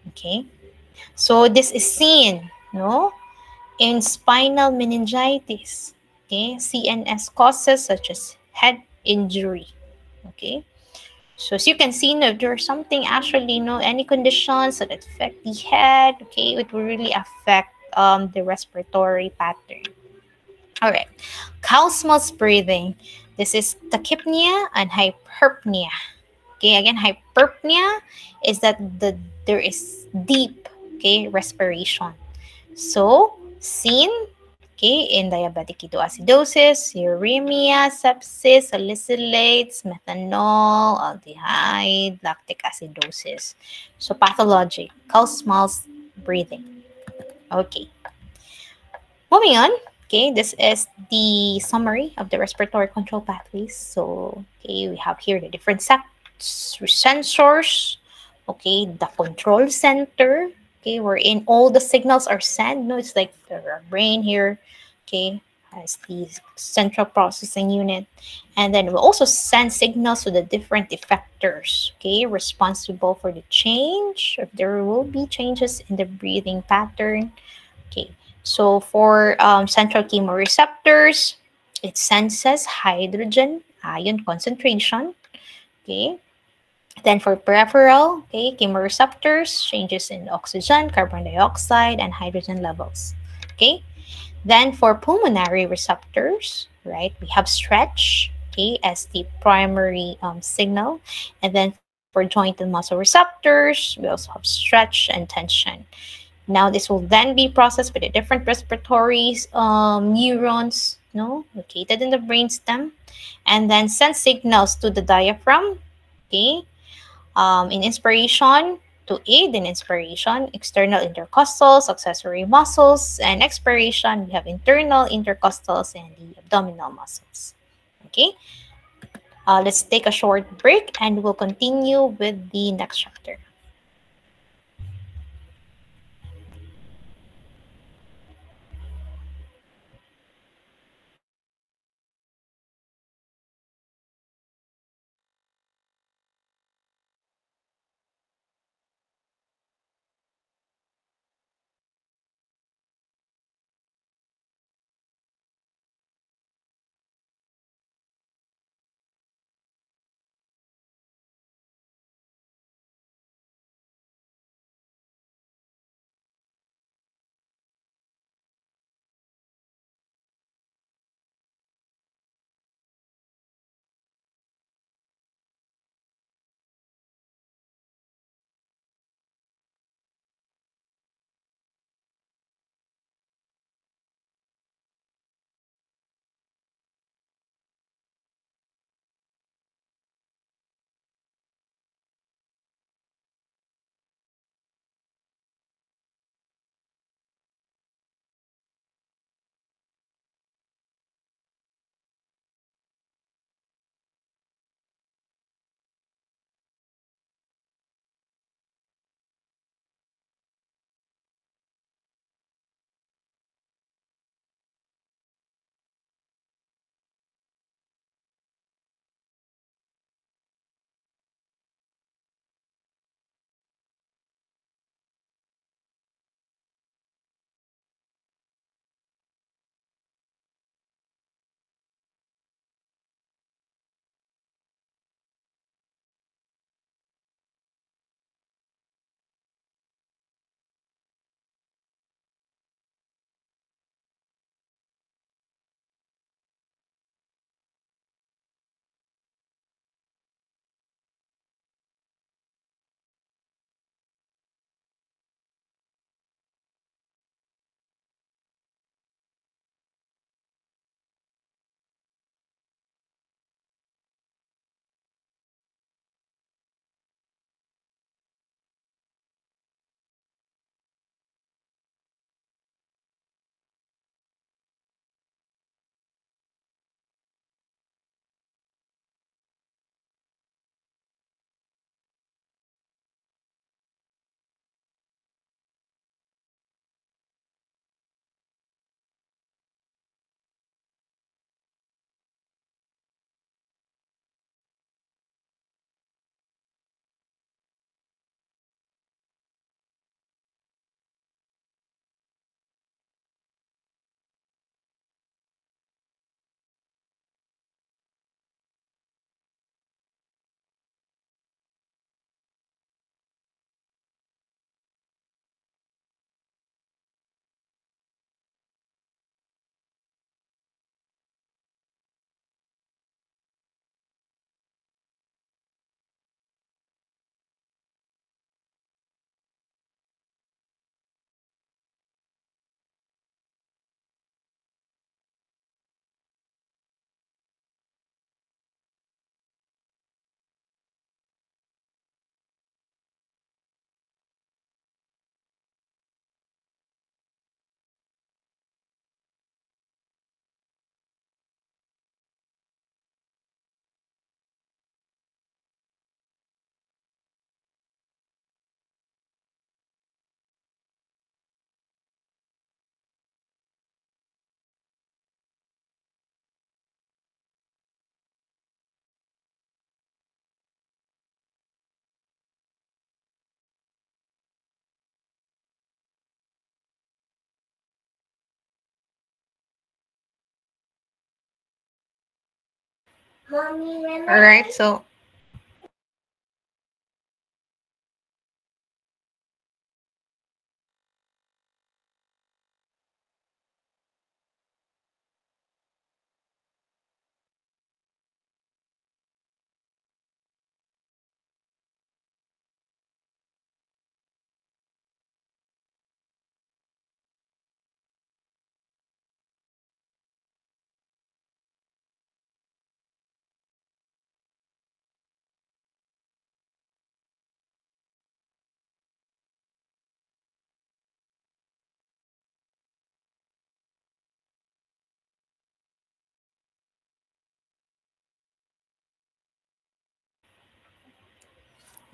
Okay, so this is seen, in spinal meningitis, okay, CNS causes such as head injury, okay. So as you can see, if there's something actually, any conditions that affect the head, okay, it will really affect the respiratory pattern. All right, Kaufman's breathing. This is tachypnea and hyperpnea. Okay, again, hyperpnea is that there is deep, okay, respiration. So seen, okay, in diabetic ketoacidosis, uremia, sepsis, salicylates, methanol, aldehyde, lactic acidosis. So pathologic, Kussmaul's breathing. Okay. Moving on, okay, this is the summary of the respiratory control pathways. So, okay, we have here the different sensors, okay, the control center, okay, wherein all the signals are sent. No, it's like the brain here, okay, has the central processing unit. And then we'll also send signals to the different effectors, okay, responsible for the change, if there will be changes in the breathing pattern. Okay, so for central chemoreceptors, it senses hydrogen ion concentration. Okay, then for peripheral, okay, chemoreceptors, changes in oxygen, carbon dioxide, and hydrogen levels. Okay, then for pulmonary receptors, right, we have stretch, okay, as the primary signal. And then for joint and muscle receptors, we also have stretch and tension. Now, this will then be processed by the different respiratory neurons, located in the brainstem, and then send signals to the diaphragm. Okay, in inspiration, to aid in inspiration, external intercostals, accessory muscles, and expiration, we have internal intercostals and the abdominal muscles. Okay, let's take a short break and we'll continue with the next chapter. All right, so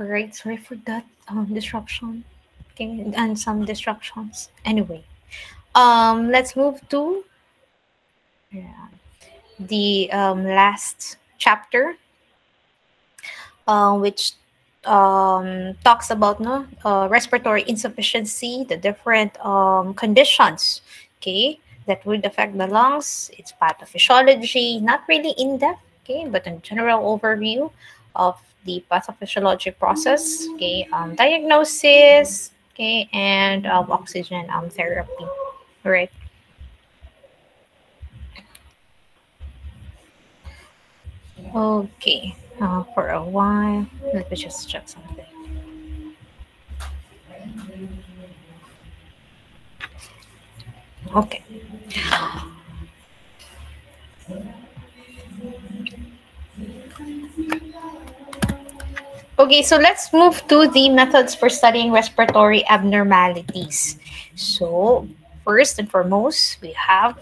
all right, sorry for that disruption. Okay, and some distractions. Anyway, let's move to the last chapter, which talks about no respiratory insufficiency, the different conditions, okay, that would affect the lungs. It's pathophysiology, not really in depth, okay, but a general overview of the pathophysiologic process, okay, diagnosis, okay, and oxygen therapy, right? Okay, for a while, let me just check something. Okay. Okay, so let's move to the methods for studying respiratory abnormalities. So, first and foremost, we have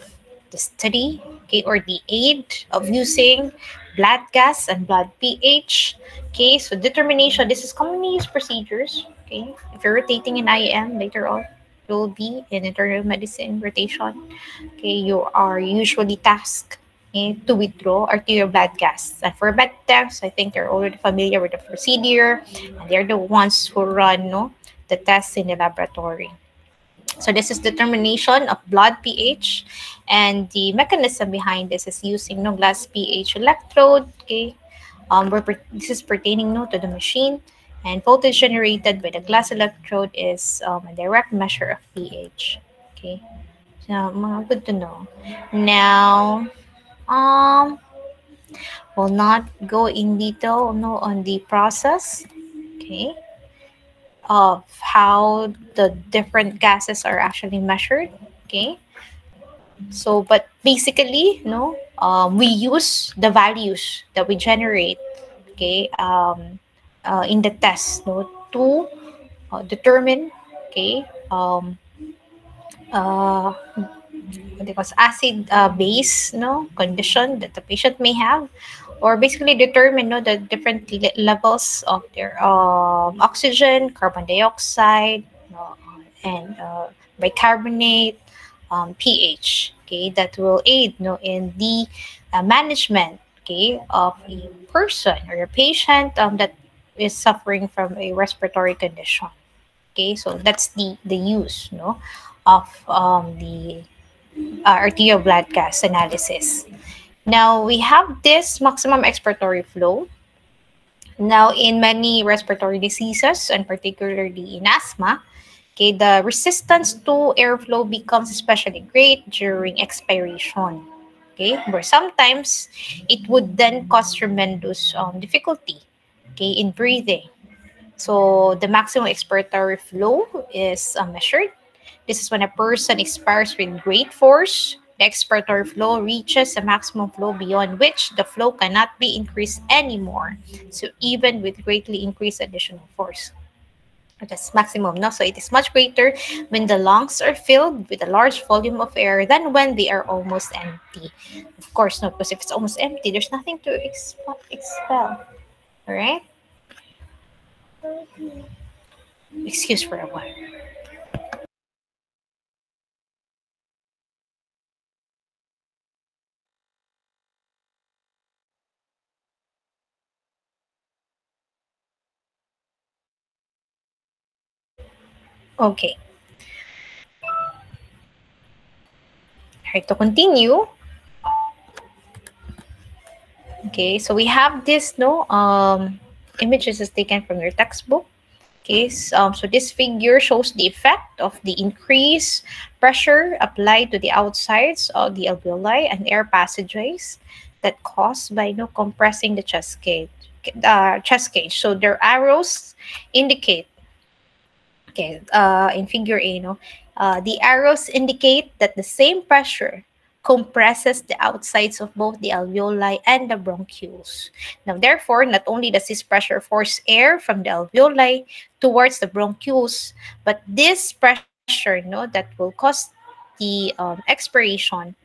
the study, okay, or the aid of using blood gas and blood pH. Okay, so determination, this is commonly used procedures. Okay, if you're rotating in IM later on, you'll be in internal medicine rotation. Okay, you are usually tasked to withdraw arterial blood gas. And for blood tests, I think they're already familiar with the procedure, and they're the ones who run no, the tests in the laboratory. So this is determination of blood pH, and the mechanism behind this is using no glass pH electrode. Okay, this is pertaining no to the machine, and voltage generated by the glass electrode is a direct measure of pH. Okay, so mga good to know. Now, um, will not go in detail no, on the process, okay, of how the different gases are actually measured, okay. So, but basically, no, we use the values that we generate, okay, in the test, no, to determine, okay, what it was acid base no condition that the patient may have, or basically determine no the different levels of their oxygen, carbon dioxide, and bicarbonate, pH, okay, that will aid no in the management, okay, of a person or a patient that is suffering from a respiratory condition. Okay, so that's the use no of the arterial blood gas analysis. Now we have this maximum expiratory flow. Now in many respiratory diseases, and particularly in asthma, okay, the resistance to airflow becomes especially great during expiration. Okay, where sometimes it would then cause tremendous difficulty, okay, in breathing. So the maximum expiratory flow is measured. This is when a person expires with great force. The expiratory flow reaches a maximum flow beyond which the flow cannot be increased anymore. So even with greatly increased additional force. That's maximum, no? So it is much greater when the lungs are filled with a large volume of air than when they are almost empty. Of course, no, because if it's almost empty, there's nothing to expel. All right? Excuse for a while. Okay. All right, to continue, Okay, so we have this images is taken from your textbook. Okay, so this figure shows the effect of the increased pressure applied to the outsides of the alveoli and air passageways that caused by compressing the chest cage. Chest cage. So their arrows indicate. Okay, in figure A, the arrows indicate that the same pressure compresses the outsides of both the alveoli and the bronchioles. Now, therefore, not only does this pressure force air from the alveoli towards the bronchioles, but this pressure, that will cause the expiration,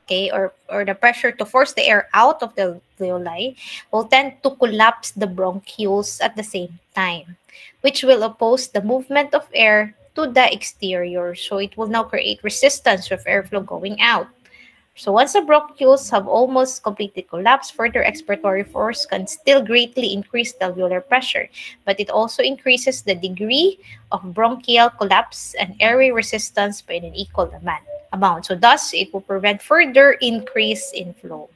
okay, or the pressure to force the air out of the alveoli will tend to collapse the bronchioles at the same time, which will oppose the movement of air to the exterior. So it will now create resistance with airflow going out. So once the bronchioles have almost completely collapsed, further expiratory force can still greatly increase the alveolar pressure, but it also increases the degree of bronchial collapse and airway resistance by an equal amount. So thus, it will prevent further increase in flow.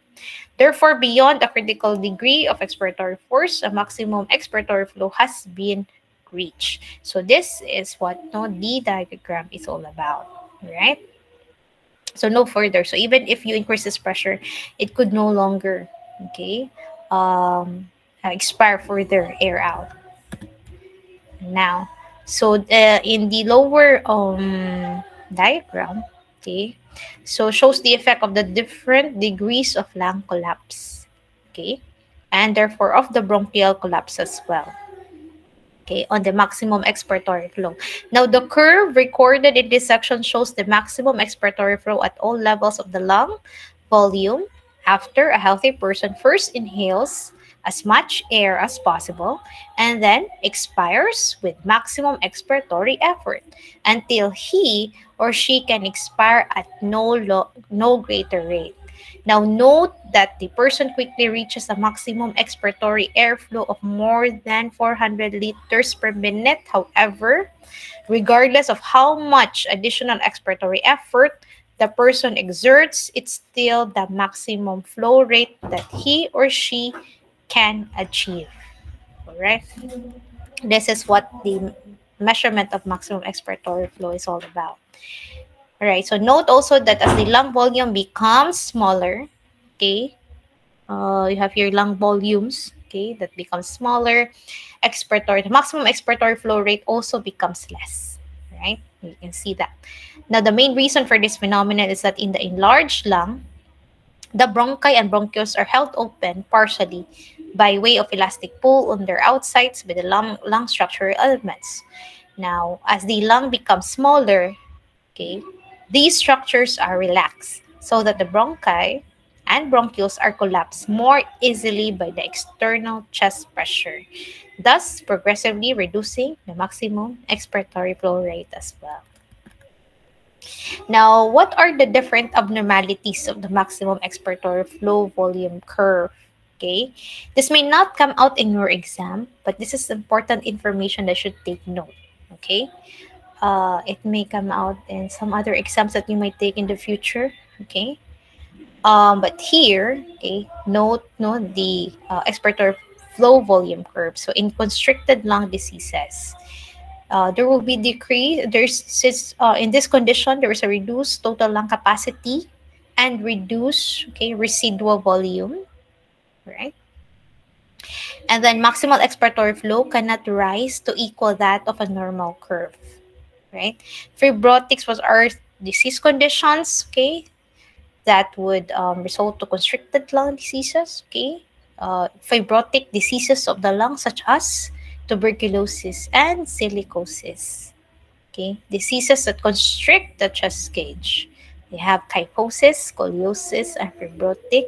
Therefore, beyond a critical degree of expiratory force, a maximum expiratory flow has been reached. So this is what the diagram is all about, right? So no further. So even if you increase this pressure, it could no longer, okay, expire further air out. Now, so in the lower diagram, okay, so shows the effect of the different degrees of lung collapse, okay, and therefore of the bronchial collapse as well. Okay, on the maximum expiratory flow. Now, the curve recorded in this section shows the maximum expiratory flow at all levels of the lung volume after a healthy person first inhales as much air as possible and then expires with maximum expiratory effort until he or she can expire at no greater rate. Now, note that the person quickly reaches a maximum expiratory airflow of more than 400 liters per minute. However, regardless of how much additional expiratory effort the person exerts, it's still the maximum flow rate that he or she can achieve. All right? This is what the measurement of maximum expiratory flow is all about. All right, so note also that as the lung volume becomes smaller, okay, you have your lung volumes, okay, that becomes smaller, the maximum expiratory flow rate also becomes less, right? You can see that. Now, the main reason for this phenomenon is that in the enlarged lung, the bronchi and bronchioles are held open partially by way of elastic pull on their outsides by the lung structural elements. Now, as the lung becomes smaller, okay, these structures are relaxed so that the bronchi and bronchioles are collapsed more easily by the external chest pressure, thus progressively reducing the maximum expiratory flow rate as well. Now, what are the different abnormalities of the maximum expiratory flow volume curve? Okay, this may not come out in your exam, but this is important information that should take note. Okay, it may come out in some other exams that you might take in the future. Okay, but here, okay, note the expiratory flow volume curve. So in constricted lung diseases, there will be decrease. In this condition, there is a reduced total lung capacity and reduced residual volume, right? And then maximal expiratory flow cannot rise to equal that of a normal curve, right? Fibrotics was our disease conditions, okay, that would result to constricted lung diseases, okay, fibrotic diseases of the lung such as tuberculosis and silicosis, okay, diseases that constrict the chest cage. They have kyphosis, scoliosis, and fibrotic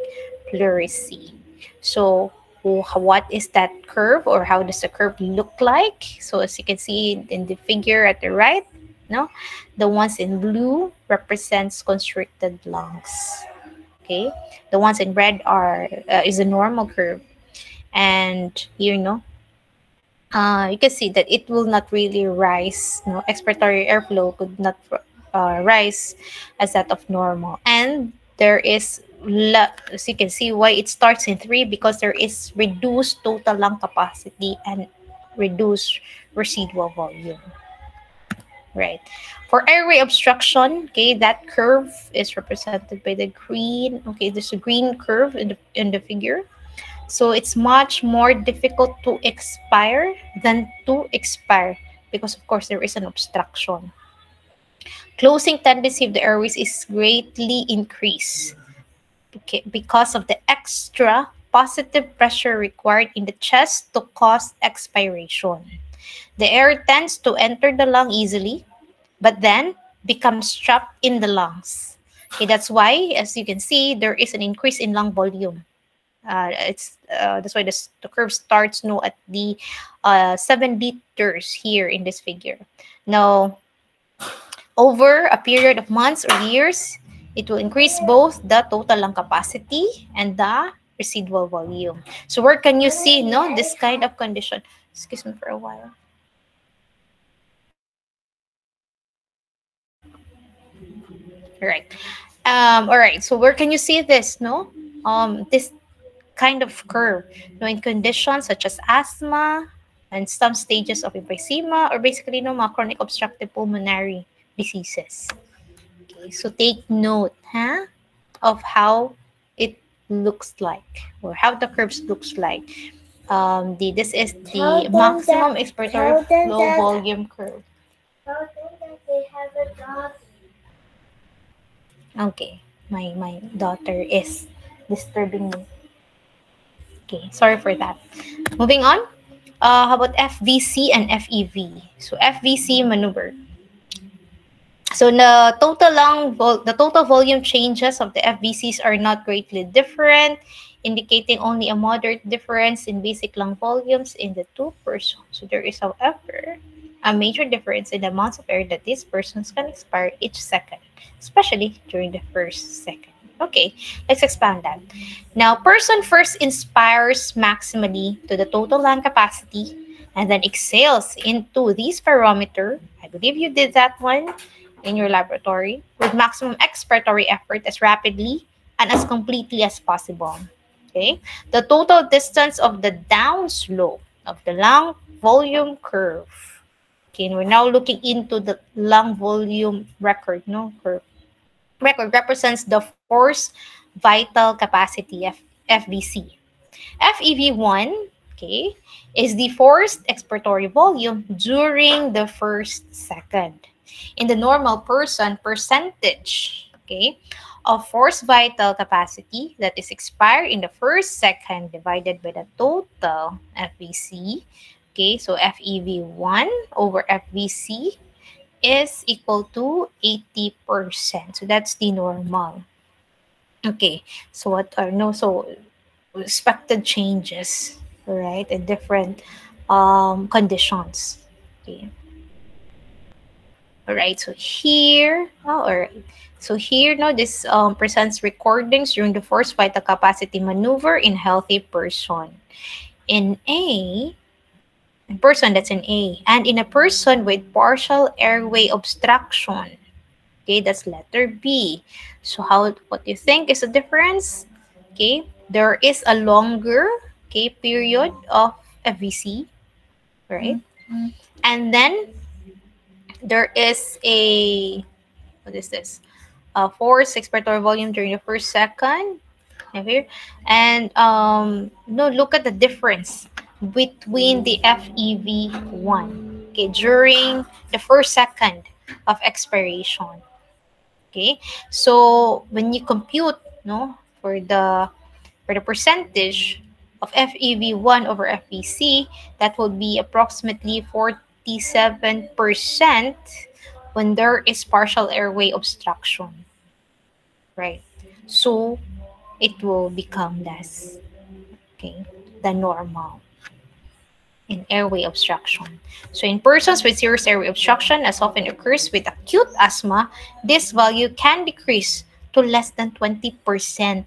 pleurisy. So what is that curve, or how does the curve look like? So as you can see in the figure at the right, the ones in blue represents constricted lungs. Okay, the ones in red is a normal curve, and you can see that it will not really rise. Expiratory airflow could not rise as that of normal, and there is as you can see, why it starts in 3, because there is reduced total lung capacity and reduced residual volume. Right. For airway obstruction, okay, that curve is represented by the green. Okay, there's a green curve in the figure. So it's much more difficult to expire than to expire because, of course, there is an obstruction. Closing tendency of the airways is greatly increased because of the extra positive pressure required in the chest to cause expiration. The air tends to enter the lung easily, but then becomes trapped in the lungs. Okay, that's why, as you can see, there is an increase in lung volume. That's why the curve starts at the 7 liters here in this figure. Now, over a period of months or years, it will increase both the total lung capacity and the residual volume. So where can you see this kind of condition? Excuse me for a while. All right, so where can you see this this kind of curve in conditions such as asthma and some stages of emphysema, or basically mga chronic obstructive pulmonary diseases. Okay, so take note of how it looks like, or how the curves looks like. This is the maximum expiratory flow volume curve. Okay, my daughter is disturbing me. Okay, sorry for that. Moving on. How about FVC and FEV? So FVC maneuver. So the total volume changes of the FVCs are not greatly different, indicating only a moderate difference in basic lung volumes in the two persons. So there is, however, a major difference in the amounts of air that these persons can expire each second, especially during the first second. Okay, let's expand that. Now, person first inspires maximally to the total lung capacity and then exhales into this spirometer. I believe you did that one in your laboratory with maximum expiratory effort as rapidly and as completely as possible. Okay, the total distance of the downslope of the lung volume curve. Okay, and we're now looking into the lung volume record, curve. Record represents the forced vital capacity, FVC. FEV1, okay, is the forced expiratory volume during the first second. In the normal person, percentage, okay, of forced vital capacity that is expired in the first second divided by the total FVC. Okay, so FEV1 over FVC is equal to 80%. So that's the normal. Okay, so what are expected changes, right, in different conditions. Okay. All right, so here, this presents recordings during the forced vital capacity maneuver in healthy person. In A person, that's in A, and in a person with partial airway obstruction. Okay, that's letter B. So what do you think is the difference? Okay, there is a longer period of FVC, right? Mm-hmm. And then there is what is this? Forced expiratory volume during the first second. Here. And look at the difference between the FEV1, okay, during the first second of expiration. Okay, so when you compute for the percentage of FEV1 over FVC, that will be approximately 47% when there is partial airway obstruction, right? So it will become less, okay, than normal in airway obstruction. So in persons with serious airway obstruction, as often occurs with acute asthma, this value can decrease to less than 20%.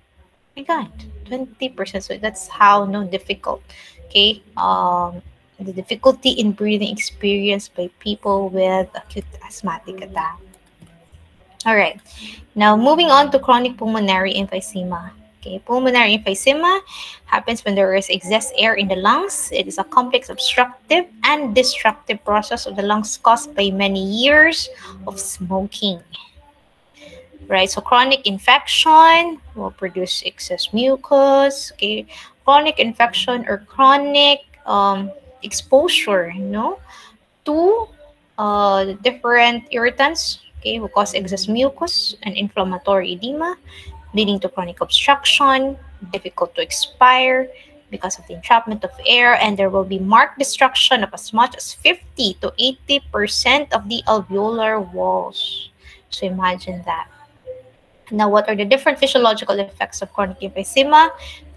My God, 20%. So that's how difficult, okay, the difficulty in breathing experienced by people with acute asthmatic attack. All right. Now, moving on to chronic pulmonary emphysema. Okay, pulmonary emphysema happens when there is excess air in the lungs. It is a complex obstructive and destructive process of the lungs caused by many years of smoking. Right, so chronic infection will produce excess mucus. Okay, chronic infection or chronic exposure, to different irritants, okay, will cause excess mucus and inflammatory edema, leading to chronic obstruction, difficult to expire because of the entrapment of air, and there will be marked destruction of as much as 50 to 80% of the alveolar walls. So imagine that. Now, what are the different physiological effects of chronic emphysema?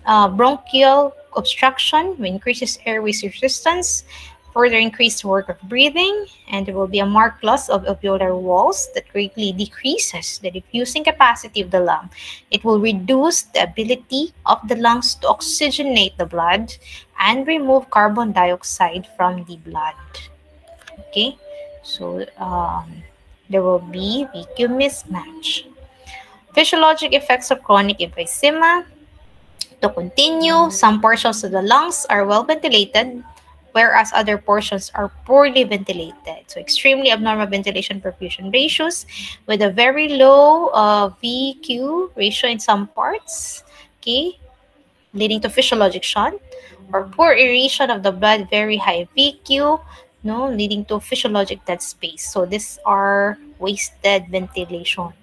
Bronchial obstruction, which increases airway resistance, further increased work of breathing, and there will be a marked loss of alveolar walls that greatly decreases the diffusing capacity of the lung. It will reduce the ability of the lungs to oxygenate the blood and remove carbon dioxide from the blood. Okay, so there will be vacuum mismatch. Physiologic effects of chronic emphysema. To continue, some portions of the lungs are well ventilated, whereas other portions are poorly ventilated. So extremely abnormal ventilation perfusion ratios with a very low VQ ratio in some parts, okay, leading to physiologic shunt, or poor aeration of the blood, very high VQ, no, leading to physiologic dead space. So these are wasted ventilation.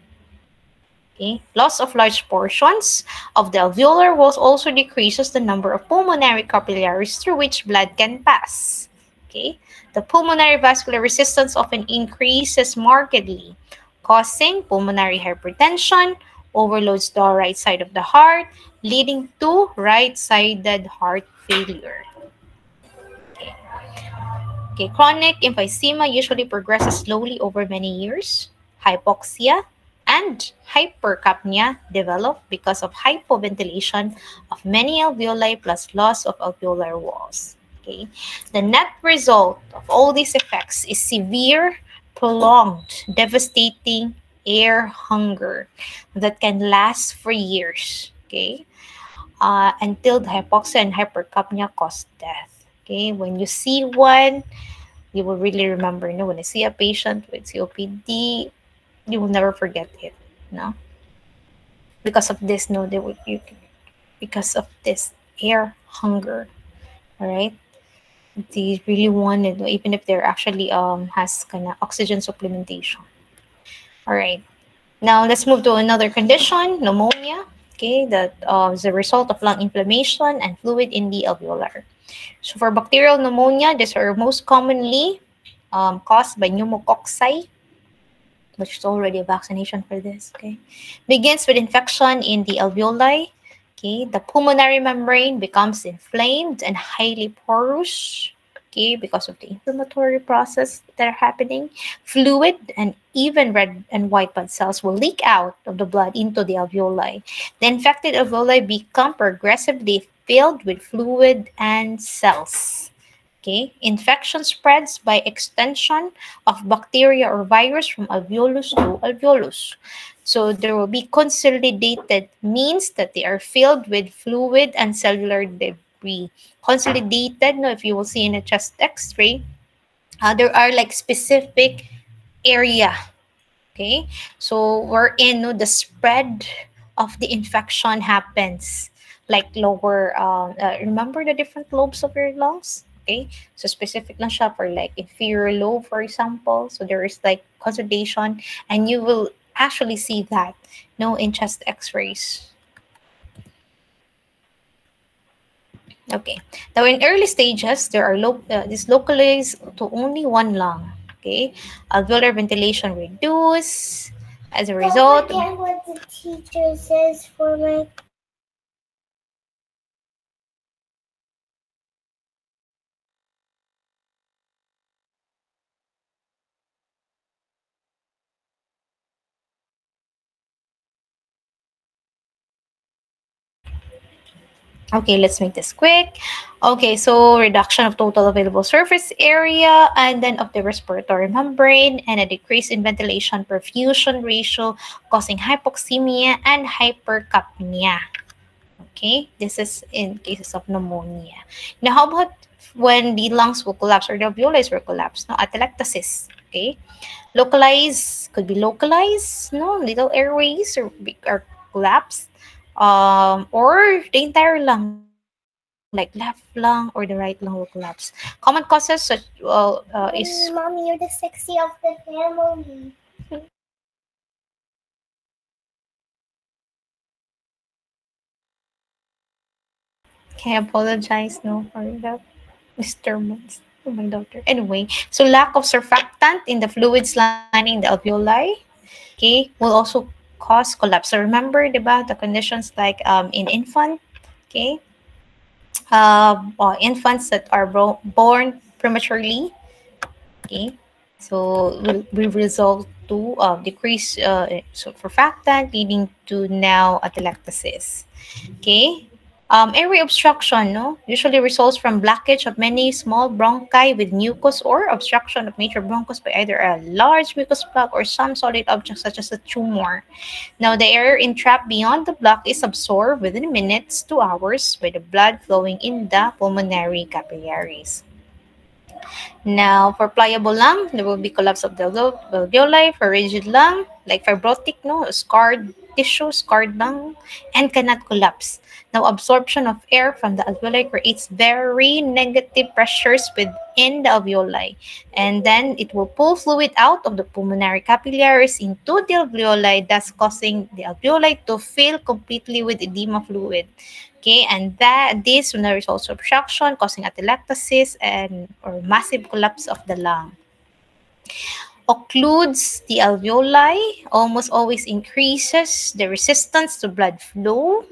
Okay. Loss of large portions of the alveolar walls also decreases the number of pulmonary capillaries through which blood can pass. Okay. The pulmonary vascular resistance often increases markedly, causing pulmonary hypertension, overloads the right side of the heart, leading to right-sided heart failure. Okay. Okay. Chronic emphysema usually progresses slowly over many years. Hypoxia and hypercapnia develop because of hypoventilation of many alveoli plus loss of alveolar walls. Okay. The net result of all these effects is severe, prolonged, devastating air hunger that can last for years. Okay. Until the hypoxia and hypercapnia cause death. Okay. When you see one, you will really remember. When I see a patient with COPD, you will never forget it. No, because of this, no, they would you because of this air hunger. All right, they really wanted, even if they're actually has kind of oxygen supplementation. All right, now let's move to another condition, pneumonia. Okay, that is a result of lung inflammation and fluid in the alveolar. So for bacterial pneumonia, these are most commonly caused by pneumococci, which is already a vaccination for this, okay? Begins with infection in the alveoli, okay? The pulmonary membrane becomes inflamed and highly porous, okay, because of the inflammatory process that are happening. Fluid and even red and white blood cells will leak out of the blood into the alveoli. The infected alveoli become progressively filled with fluid and cells. Okay, infection spreads by extension of bacteria or virus from alveolus to alveolus. So there will be consolidated, means that they are filled with fluid and cellular debris. Consolidated, no, if you will see in a chest x-ray, there are like specific area. Okay, so we're in, no, the spread of the infection happens like lower, remember the different lobes of your lungs? Okay, so specific lang siya for like inferior lobe, for example. So there is like consolidation, and you will actually see that, no, in chest x-rays. Okay, now in early stages, there are this localized to only one lung. Okay, alveolar ventilation reduce as a result. Don't forget what the teacher says for my. Okay, let's make this quick. Okay, so reduction of total available surface area and then of the respiratory membrane and a decrease in ventilation perfusion ratio causing hypoxemia and hypercapnia. Okay, this is in cases of pneumonia. Now, how about when the lungs will collapse or the alveoli will collapse? No, atelectasis. Okay, localized could be localized. No, little airways or collapse. Or the entire lung, like left lung or the right lung will collapse. Common causes such is Mommy, you're the sexy of the family. can I apologize no for that disturbance to my daughter. Anyway, so lack of surfactant in the fluids lining the alveoli, okay, will also cause collapse. So remember, diba, the conditions like in infant, okay, infants that are born prematurely, okay, so will result to decrease surfactant leading to now atelectasis. Okay. Airway obstruction, no, usually results from blockage of many small bronchi with mucus or obstruction of major bronchus by either a large mucus plug or some solid object such as a tumor. Now, the air entrapped beyond the block is absorbed within minutes to hours by the blood flowing in the pulmonary capillaries. Now, for pliable lung, there will be collapse of the alveoli. For rigid lung, like fibrotic, no, scarred tissue, scarred lung, and cannot collapse. Now, absorption of air from the alveoli creates very negative pressures within the alveoli. And then it will pull fluid out of the pulmonary capillaries into the alveoli, thus causing the alveoli to fill completely with edema fluid. Okay, and that this will result in obstruction, causing atelectasis and or massive collapse of the lung. Occludes the alveoli, almost always increases the resistance to blood flow.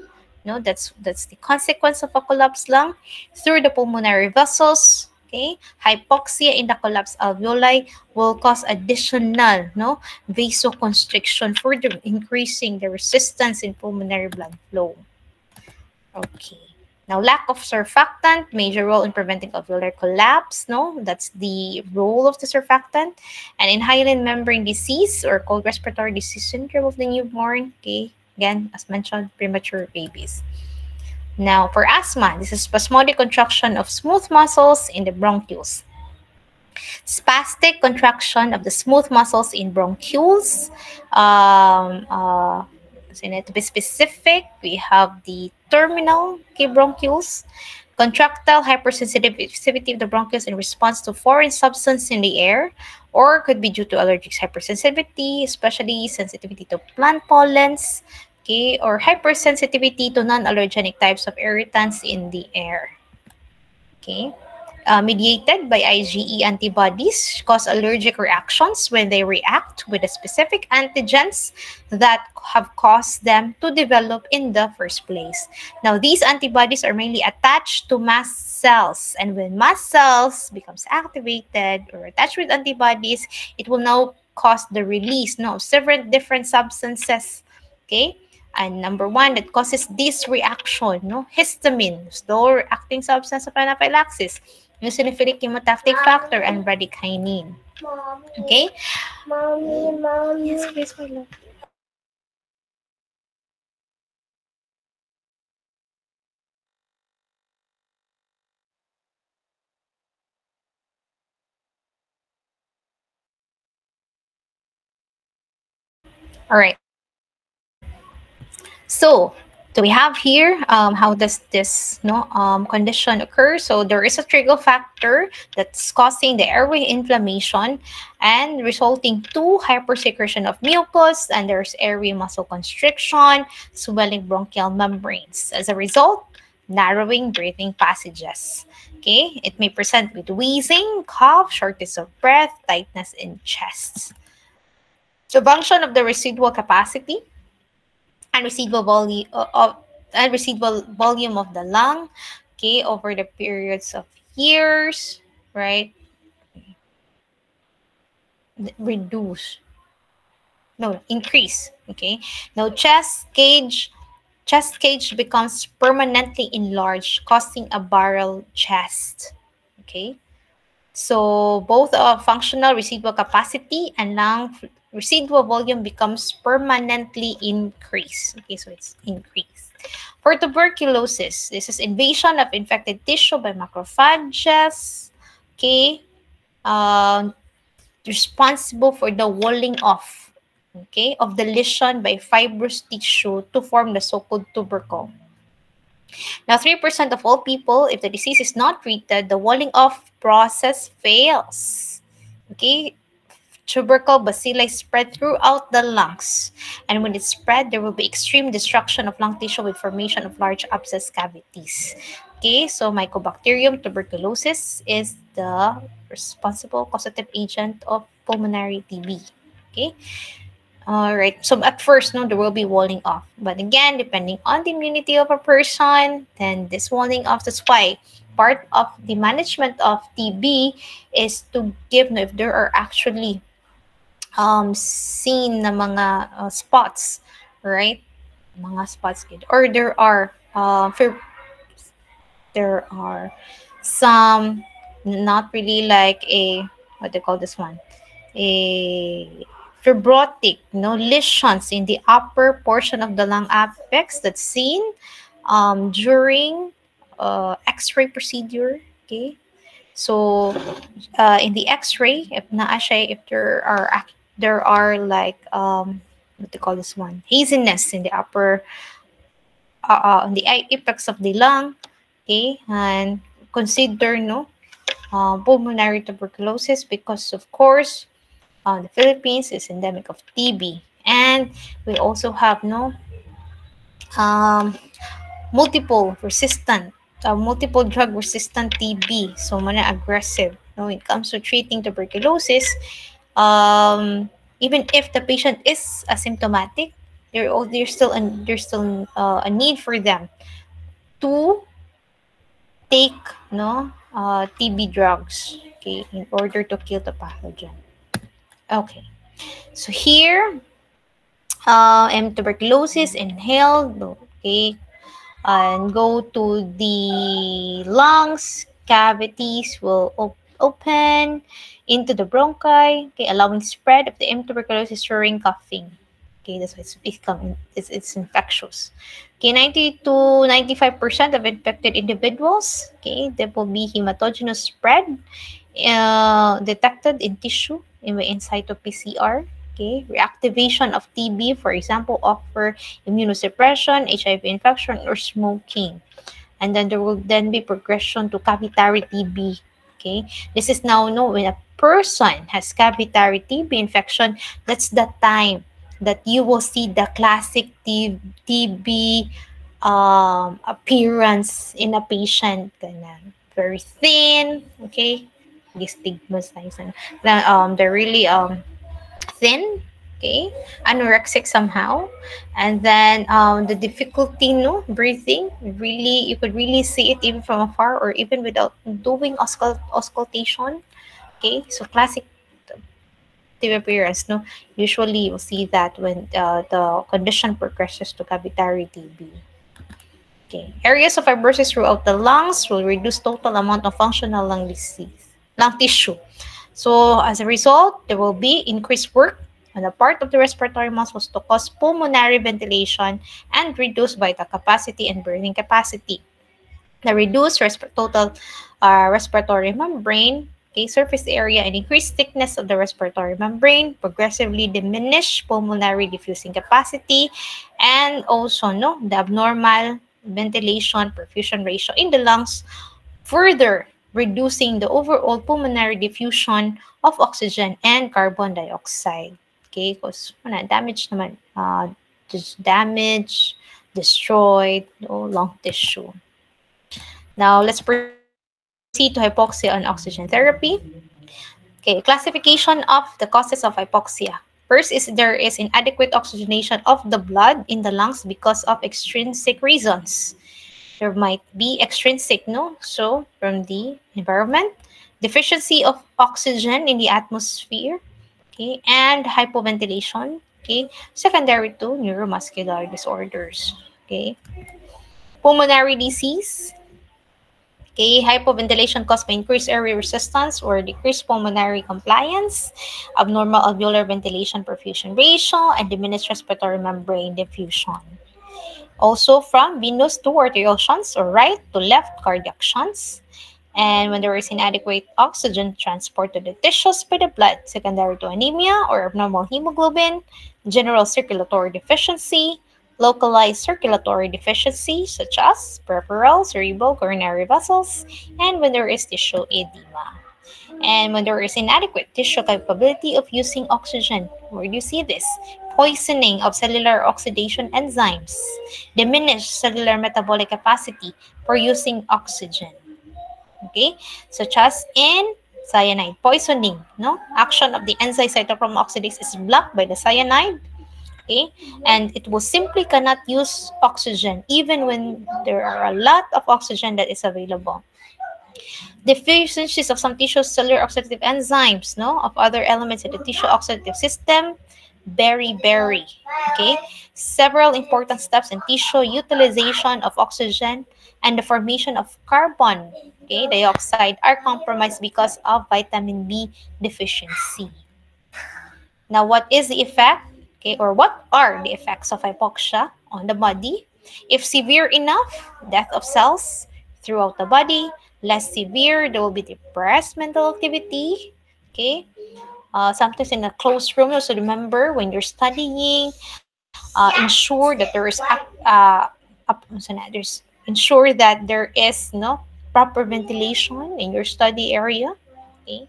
No, that's the consequence of a collapsed lung through the pulmonary vessels. Okay, hypoxia in the collapsed alveoli will cause additional vasoconstriction, further increasing the resistance in pulmonary blood flow. Okay. Now, lack of surfactant, major role in preventing alveolar collapse. No, that's the role of the surfactant. And in hyaline membrane disease or cold respiratory disease syndrome of the newborn, okay, again, as mentioned, premature babies. Now, for asthma, this is spasmodic contraction of smooth muscles in the bronchioles. Spastic contraction of the smooth muscles in bronchioles. So to be specific, we have the terminal bronchioles, contractile hypersensitivity of the bronchioles in response to foreign substance in the air, or could be due to allergic hypersensitivity, especially sensitivity to plant pollens, okay, or hypersensitivity to non-allergenic types of irritants in the air. Okay. Mediated by IgE antibodies, cause allergic reactions when they react with the specific antigens that have caused them to develop in the first place. Now, these antibodies are mainly attached to mast cells, and when mast cells becomes activated or attached with antibodies, it will now cause the release of several different substances. Okay. And number one that causes this reaction, histamine, slow acting substance of anaphylaxis, eosinophilic chemotactic factor, and bradykinin. Mommy. Okay? Mommy. Yes, please, my love. All right. So, do we have here how does this condition occur? So there is a trigger factor that's causing the airway inflammation and resulting to hypersecretion of mucus, and there's airway muscle constriction, swelling bronchial membranes. As a result, narrowing breathing passages. Okay, it may present with wheezing, cough, shortness of breath, tightness in chest. So function of the residual capacity and residual volume of the lung, okay, over the periods of years, right? Reduce, no, increase, okay. Now, chest gauge chest cage becomes permanently enlarged, causing a barrel chest. Okay, so both functional residual capacity and lung residual volume becomes permanently increased. Okay, so it's increased. For tuberculosis, this is invasion of infected tissue by macrophages. Okay, responsible for the walling off, okay, of the lesion by fibrous tissue to form the so-called tubercle. Now, 3% of all people, if the disease is not treated, the walling off process fails. Okay, tubercle bacilli spread throughout the lungs, and when it's spread, there will be extreme destruction of lung tissue with formation of large abscess cavities. Okay, so Mycobacterium tuberculosis is the responsible causative agent of pulmonary TB. Okay. All right. So at first, no, there will be walling off. But again, depending on the immunity of a person, then this walling off, that's why part of the management of TB is to give, no, if there are actually seen na mga spots, right? Mga spots, or there are some not really like a, what they call this one, a fibrotic, lesions in the upper portion of the lung apex that's seen during X-ray procedure. Okay, so in the X-ray, if there are like what they call this one, haziness in the upper on the apex of the lung. Okay, and consider pulmonary tuberculosis because of course the Philippines is endemic of TB, and we also have multiple drug resistant TB. So mana aggressive when it comes to treating tuberculosis. Even if the patient is asymptomatic, there's still a need for them to take TB drugs, okay, in order to kill the pathogen. Okay, so here and tuberculosis inhaled, okay, and go to the lungs, cavities will open into the bronchi, okay, allowing spread of the M tuberculosis during coughing. Okay, that's why it's infectious. Okay, 90 to 95% of infected individuals, okay, there will be hematogenous spread detected in tissue in cyto PCR. Okay, reactivation of TB, for example, offer immunosuppression, HIV infection, or smoking. And then there will then be progression to cavitary TB. Okay, this is now when a person has cavitary TB infection, that's the time that you will see the classic TB appearance in a patient. Very thin, okay, stigmatized. They're really thin, okay, anorexic somehow, and then the difficulty breathing, really you could really see it even from afar or even without doing auscultation. Okay, so classic TB appearance, usually you'll see that when the condition progresses to cavitary TB. Okay, areas of fibrosis throughout the lungs will reduce total amount of functional lung tissue. So as a result, there will be increased work on the part of the respiratory muscles to cause pulmonary ventilation and reduce vital capacity and breathing capacity. The reduced total respiratory membrane, okay, surface area, and increased thickness of the respiratory membrane progressively diminish pulmonary diffusing capacity, and also the abnormal ventilation perfusion ratio in the lungs, further reducing the overall pulmonary diffusion of oxygen and carbon dioxide. Okay, because damage naman, destroyed lung tissue. Now let's proceed to hypoxia and oxygen therapy. Okay, classification of the causes of hypoxia. First is there is inadequate oxygenation of the blood in the lungs because of extrinsic reasons. There might be extrinsic, so from the environment, deficiency of oxygen in the atmosphere, okay, and hypoventilation, okay, secondary to neuromuscular disorders. Okay. Pulmonary disease. Okay, hypoventilation caused by increased airway resistance or decreased pulmonary compliance, abnormal alveolar ventilation perfusion ratio, and diminished respiratory membrane diffusion. Also from venous to arterial shunts or right to left cardiac shunts. And when there is inadequate oxygen transport to the tissues by the blood, secondary to anemia or abnormal hemoglobin, general circulatory deficiency, localized circulatory deficiency such as peripheral, cerebral, coronary vessels, and when there is tissue edema. And when there is inadequate tissue capability of using oxygen, where do you see this? Poisoning of cellular oxidation enzymes, diminished cellular metabolic capacity for using oxygen. Okay, such as in cyanide poisoning, no? Action of the enzyme cytochrome oxidase is blocked by the cyanide, okay? And it will simply cannot use oxygen even when there are a lot of oxygen that is available. Deficiencies of some tissue cellular oxidative enzymes, no? Of other elements in the tissue oxidative system, beriberi, okay? Several important steps in tissue utilization of oxygen and the formation of carbon, okay, dioxide are compromised because of vitamin B deficiency. Now, what is the effect, okay, or what are the effects of hypoxia on the body? If severe enough, death of cells throughout the body. Less severe, there will be depressed mental activity, okay? Sometimes in a closed room, also remember when you're studying, ensure that ensure that there is no proper ventilation in your study area, okay?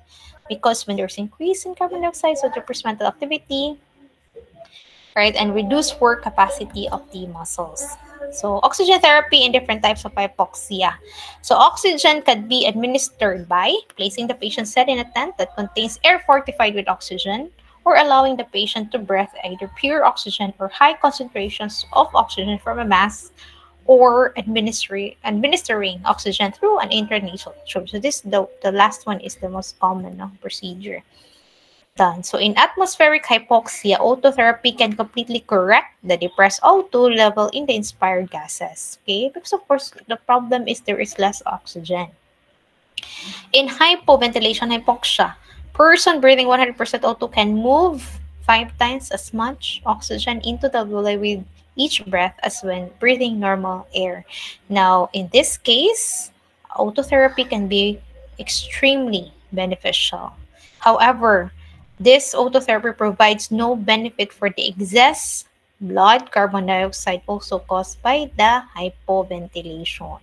Because when there's increase in carbon dioxide, so depressed mental activity, right, and reduce work capacity of the muscles. So oxygen therapy in different types of hypoxia. So oxygen can be administered by placing the patient set in a tent that contains air fortified with oxygen, or allowing the patient to breathe either pure oxygen or high concentrations of oxygen from a mask, or administering oxygen through an intranasal tube. So this the last one is the most common procedure done. So in atmospheric hypoxia, O2 therapy can completely correct the depressed O2 level in the inspired gases. Okay, because of course the problem is there is less oxygen. In hypoventilation hypoxia, person breathing 100% O2 can move 5 times as much oxygen into the alveoli with each breath as when breathing normal air. Now, in this case, O2 therapy can be extremely beneficial. However, this O2 therapy provides no benefit for the excess blood carbon dioxide also caused by the hypoventilation.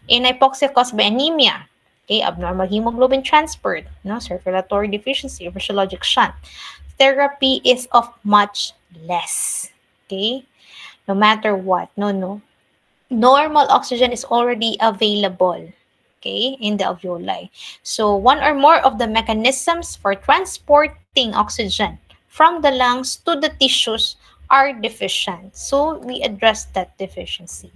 In hypoxia caused by anemia, okay, abnormal hemoglobin transport, circulatory deficiency, or physiologic shunt, therapy is of much less. Okay, no matter what, normal oxygen is already available, okay, in the alveoli. So one or more of the mechanisms for transporting oxygen from the lungs to the tissues are deficient. So we address that deficiency.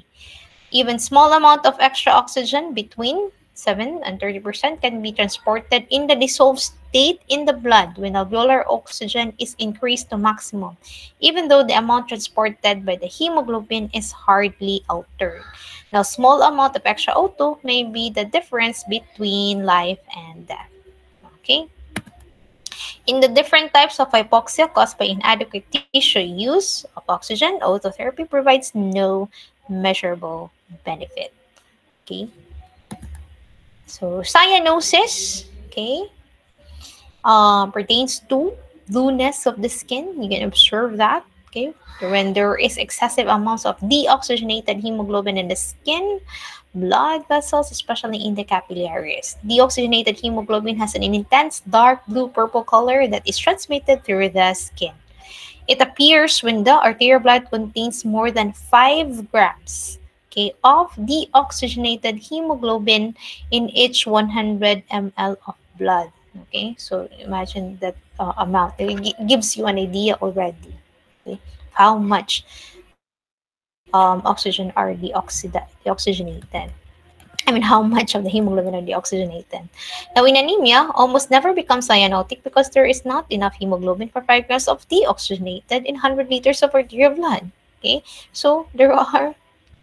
Even small amount of extra oxygen between 7 and 30% can be transported in the dissolved state in the blood when alveolar oxygen is increased to maximum, even though the amount transported by the hemoglobin is hardly altered. Now, small amount of extra O2 may be the difference between life and death. Okay? In the different types of hypoxia caused by inadequate tissue use of oxygen, O2 therapy provides no measurable benefit. Okay? So, cyanosis, okay, pertains to blueness of the skin. You can observe that, okay, when there is excessive amounts of deoxygenated hemoglobin in the skin, blood vessels, especially in the capillaries. Deoxygenated hemoglobin has an intense dark blue-purple color that is transmitted through the skin. It appears when the arterial blood contains more than 5 grams, okay, of deoxygenated hemoglobin in each 100 ml of blood. Okay, so imagine that amount. It gives you an idea already, okay, how much oxygen are deoxygenated. How much of the hemoglobin are deoxygenated. Now, in anemia, almost never becomes cyanotic because there is not enough hemoglobin for 5 grams of deoxygenated in 100 liters of arterial blood. Okay, so there are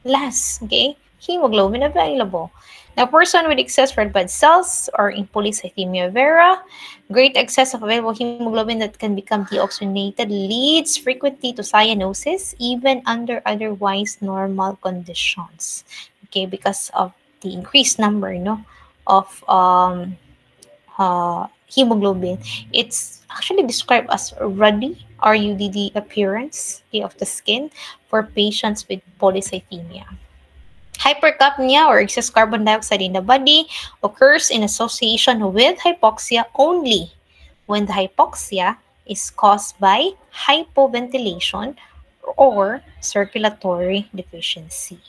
less, okay, hemoglobin available. Now, person with excess red blood cells or in polycythemia vera, great excess of available hemoglobin that can become deoxygenated leads frequently to cyanosis, even under otherwise normal conditions. Okay, because of the increased number, of hemoglobin. It's actually described as ruddy, RUDD appearance, okay, of the skin for patients with polycythemia. Hypercapnia or excess carbon dioxide in the body occurs in association with hypoxia only when the hypoxia is caused by hypoventilation or circulatory deficiency.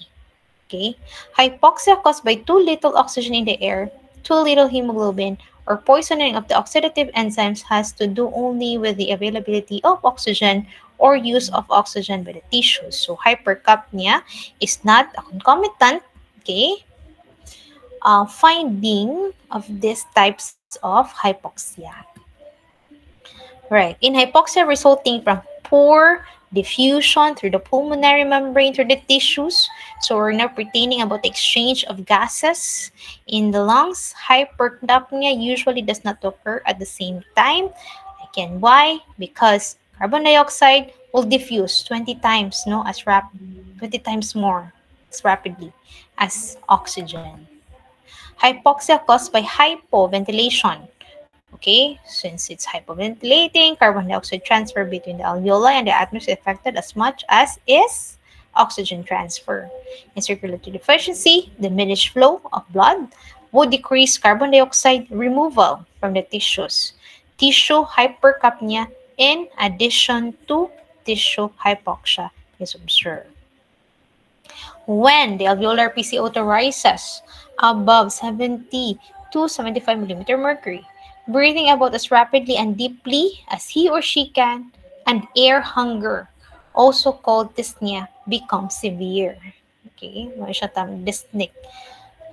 Okay? Hypoxia caused by too little oxygen in the air, too little hemoglobin, or poisoning of the oxidative enzymes has to do only with the availability of oxygen or use of oxygen by the tissues. So hypercapnia is not a concomitant, okay, finding of these types of hypoxia. Right. In hypoxia resulting from poor diffusion through the pulmonary membrane through the tissues. So we're now pertaining about the exchange of gases in the lungs. Hypercapnia usually does not occur at the same time. Again, why? Because carbon dioxide will diffuse 20 times, 20 times more as rapidly as oxygen. Hypoxia caused by hypoventilation. Okay, since it's hypoventilating, carbon dioxide transfer between the alveoli and the atmosphere is affected as much as is oxygen transfer. In circulatory deficiency, diminished flow of blood would decrease carbon dioxide removal from the tissues. Tissue hypercapnia in addition to tissue hypoxia is observed. When the alveolar PCO2 rises above 70 to 75 millimeter mercury, breathing about as rapidly and deeply as he or she can, and air hunger, also called dyspnea, becomes severe. Okay, dyspneic.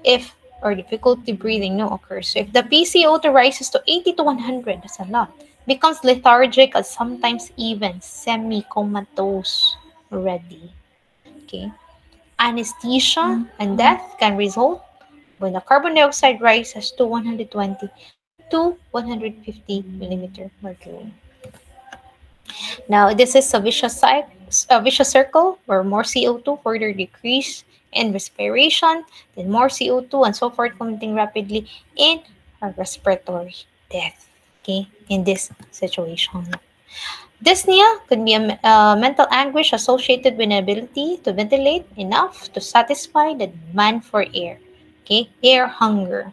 If or difficulty breathing occurs. So if the PCO2 rises to 80 to 100, that's a lot, becomes lethargic and sometimes even semi-comatose already. Okay. Anesthesia and death can result when the carbon dioxide rises to 120 to 150 millimeter mercury. Now, this is a vicious circle where more CO2 further decrease in respiration, then more CO2 and so forth commenting rapidly in a respiratory death. Okay, in this situation. Dyspnea could be a mental anguish associated with inability to ventilate enough to satisfy the demand for air. Okay, air hunger.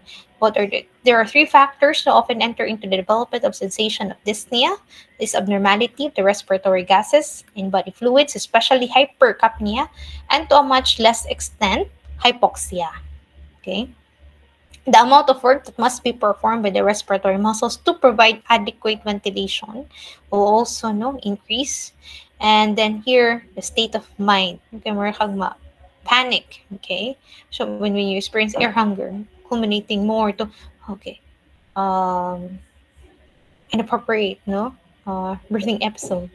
There are three factors that often enter into the development of sensation of dyspnea. This abnormality of the respiratory gases in body fluids, especially hypercapnia, and to a much less extent, hypoxia. Okay. The amount of work that must be performed by the respiratory muscles to provide adequate ventilation will also increase. And then here, the state of mind. Okay, panic. Okay, so when you experience air hunger, culminating more to okay, um, inappropriate breathing episode.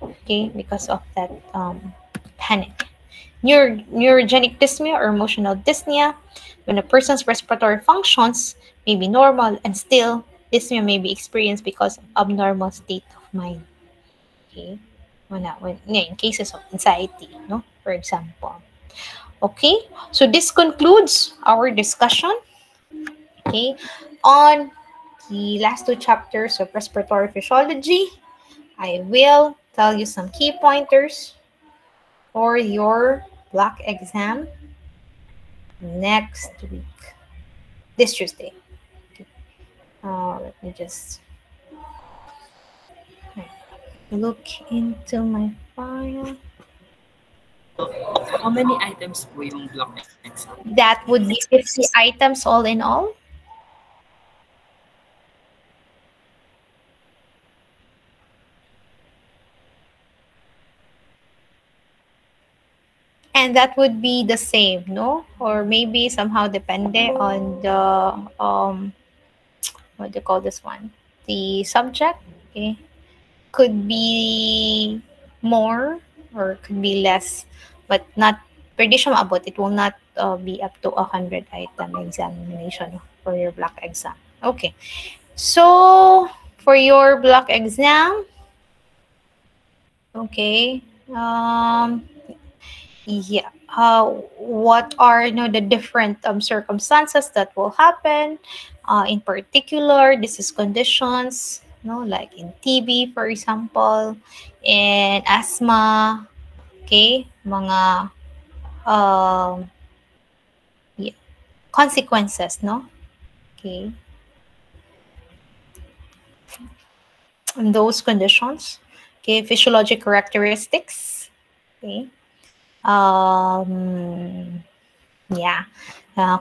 Okay, because of that panic. Neurogenic dyspnea or emotional dyspnea, when a person's respiratory functions may be normal and still dyspnea may be experienced because of abnormal state of mind. Okay, in cases of anxiety, for example. Okay, so this concludes our discussion. Okay, on the last two chapters of respiratory physiology. I will tell you some key pointers for your block exam next week, this Tuesday. Okay. Let me just look into my file. How many items po yung block exam? That would be 50 items all in all. And that would be the same, no? Or maybe somehow depende on the what do you call this one? The subject, okay? Could be more or could be less, but not pwede siya maabot. It will not be up to 100 item examination for your block exam. Okay. So for your block exam, okay. Yeah. What are the different circumstances that will happen? In particular, disease conditions, like in TB, for example, and asthma. Okay, mga yeah, consequences, no? Okay, in those conditions. Okay, physiologic characteristics. Okay. Yeah,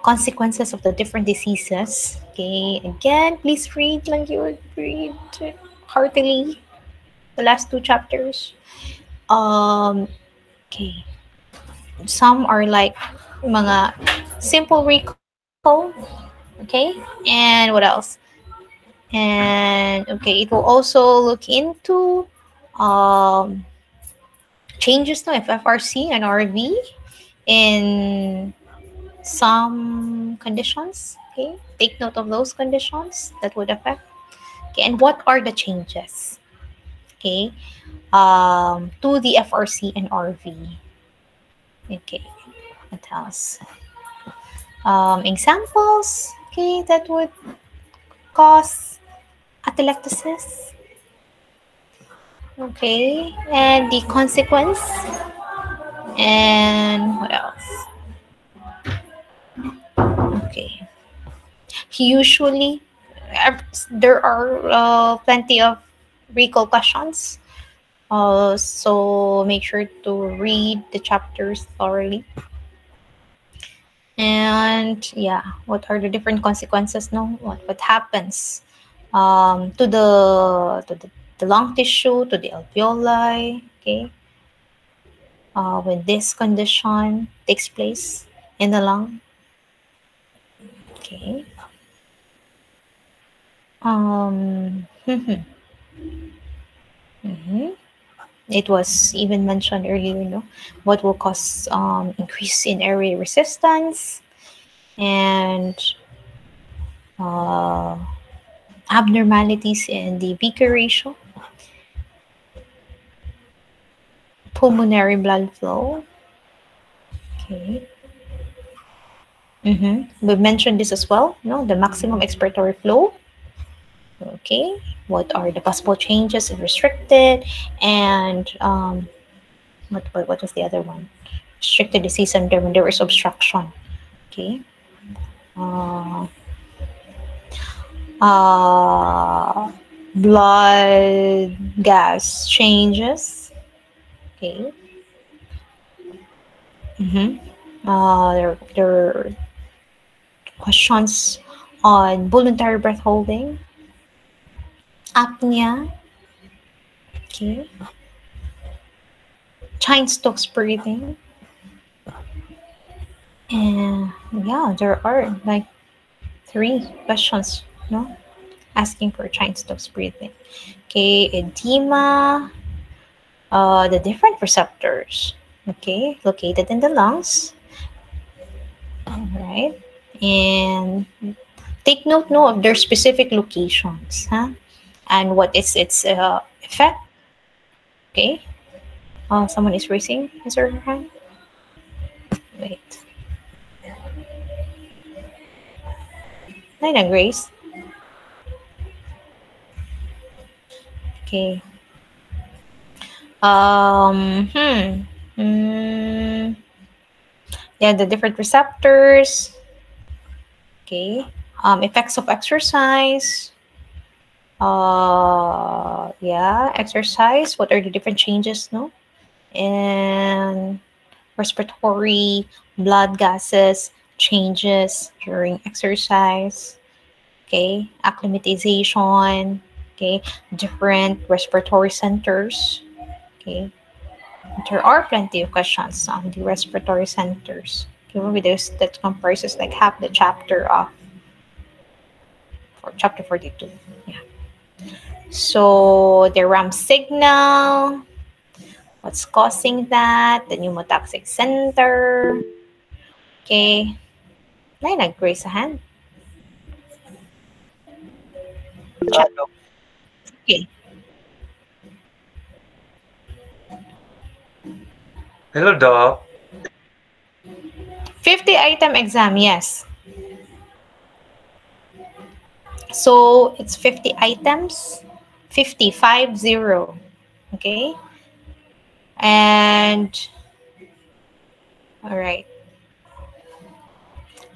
consequences of the different diseases. Okay, again, please read like you would read heartily the last two chapters. Okay, some are like mga simple recall. Okay, and what else? And okay, it will also look into um, changes to FFRC and RV in some conditions. Okay, take note of those conditions that would affect. Okay, and what are the changes? Okay, to the FRC and RV. Okay, what else? Examples. Okay, that would cause atelectasis. Okay, and the consequence. And what else? Okay. Usually, there are plenty of recall questions. So make sure to read the chapters thoroughly. And yeah, what are the different consequences? No, what happens to the lung tissue, to the alveoli? Okay, when this condition takes place in the lung. Okay. It was even mentioned earlier, what will cause increase in airway resistance and abnormalities in the Beaker ratio, pulmonary blood flow. Okay. We mentioned this as well, the maximum expiratory flow. Okay, what are the possible changes if restricted, and what was the other one? Restricted disease and when there is obstruction. Okay. Blood gas changes. Okay. There are questions on voluntary breath holding, apnea. Okay. Chine-Stokes breathing. And yeah, there are like 3 questions, asking for Chine-Stokes breathing. Okay, edema, the different receptors, okay, located in the lungs. All right, and take note of their specific locations, and what is its effect. Okay, someone is raising his or her hand. Wait. Nina Grace. Okay. Yeah, the different receptors. Okay. Effects of exercise. Yeah, exercise. What are the different changes, and respiratory blood gases changes during exercise. Okay, acclimatization. Okay, different respiratory centers. Okay, there are plenty of questions on the respiratory centers. Okay, maybe that comprises like half the chapter of chapter 42. Yeah. So the RAM signal. What's causing that? The pneumotoxic center. Okay. May nag-raise a hand. Chat. Okay. Hello, Doc. 50-item exam, yes. So it's 50 items, 50, 50. Okay. And all right.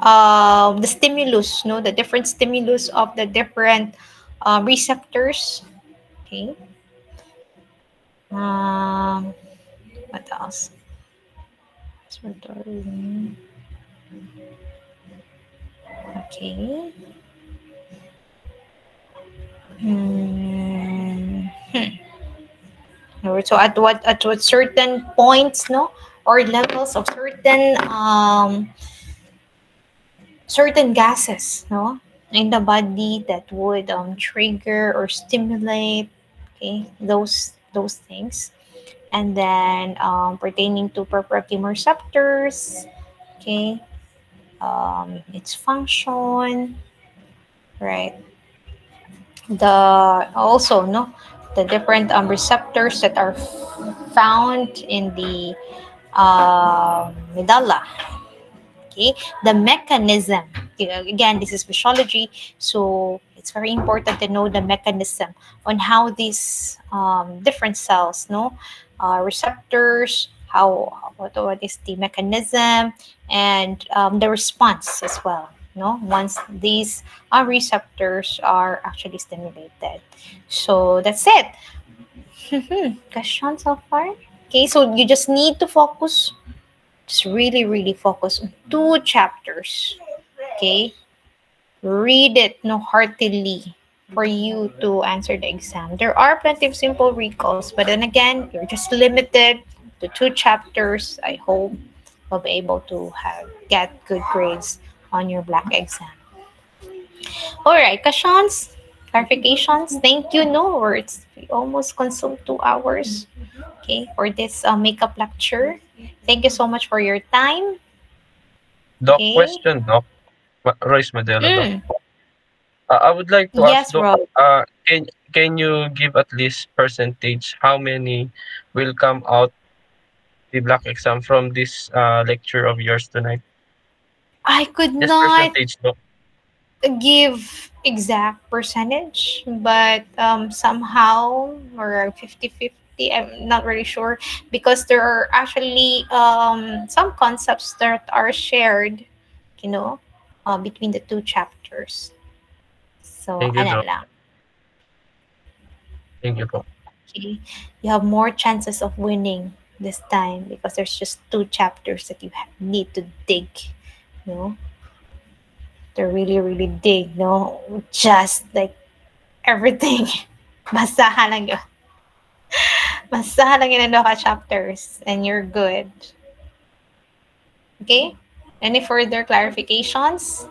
The stimulus, no, the different stimulus of the different receptors. Okay. What else? Okay. So at what certain points, no, or levels of certain gases, no, in the body that would trigger or stimulate, okay, those things, and then pertaining to purpura chemoreceptors, okay, its function, right? The also no the different receptors that are found in the medulla. Okay, the mechanism. Again, this is physiology, so it's very important to know the mechanism on how these different cells, no, receptors, what is the mechanism, and the response as well. No, once these receptors are actually stimulated. So that's it. Question so far? Okay, so you just need to focus. Just really, really focus on 2 chapters. Okay? Read it heartily for you to answer the exam. There are plenty of simple recalls, but then again, you're just limited to 2 chapters. I hope you'll be able to get good grades on your black exam. All right, questions, clarifications. Thank you. No words. We almost consumed 2 hours. Okay, for this makeup lecture. Thank you so much for your time. Doc, Okay. question, Doc. Royce Madela, Doc. I would like to Yes, ask, Doc, can you give at least percentage how many will come out the black exam from this lecture of yours tonight? I could Just not percentage, Doc. give exact percentage, but somehow or 50-50. I'm not really sure because there are actually some concepts that are shared, between the 2 chapters. So, Thank you, Doc. lang. Thank you, Doc. Okay, you have more chances of winning this time because there's just 2 chapters that you need to dig, They're really, really dig, just like everything. Basahan lang yun. Basahan lang yun ng chapters and you're good. Okay? Any further clarifications?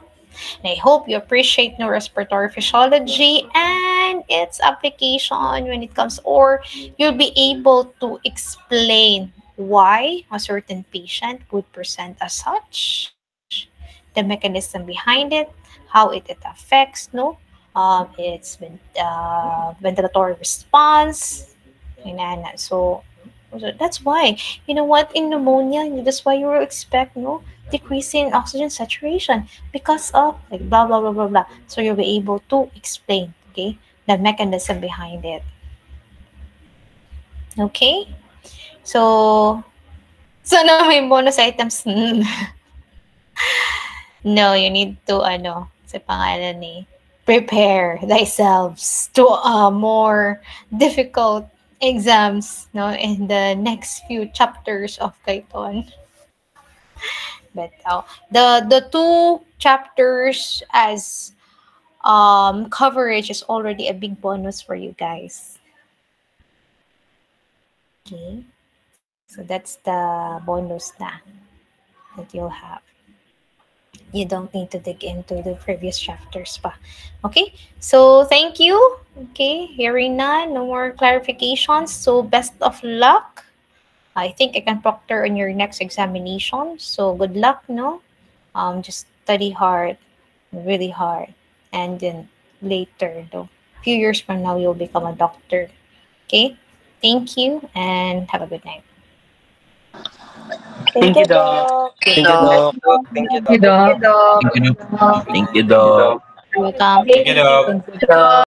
And I hope you appreciate respiratory physiology and its application when it comes, or you'll be able to explain why a certain patient would present as such, the mechanism behind it, how it affects, its ventilatory response, so that's why, what, in pneumonia, that's why you will expect, decrease in oxygen saturation because of like blah, blah, blah, blah, blah. So you'll be able to explain, okay, the mechanism behind it. Okay? So na may bonus items. No, you need to, sa pangalan ni, prepare thyself to more difficult exams, in the next few chapters of Kaiton. But the 2 chapters as coverage is already a big bonus for you guys. Okay, so that's the bonus that you'll have. You don't need to dig into the previous chapters pa. Okay, so thank you. Okay, hearing none, no more clarifications. So best of luck I think I can proctor on your next examination. So good luck, no? Just study hard, really hard, and then later, though, few years from now, you'll become a doctor. Okay? Thank you and have a good night. Thank you, Doc. Thank you, Doc. Thank you, Thank you, Doc. Doc. Thank you, Doc. Thank you, Doc. You're welcome. Thank you, Doc. Thank you, Doc.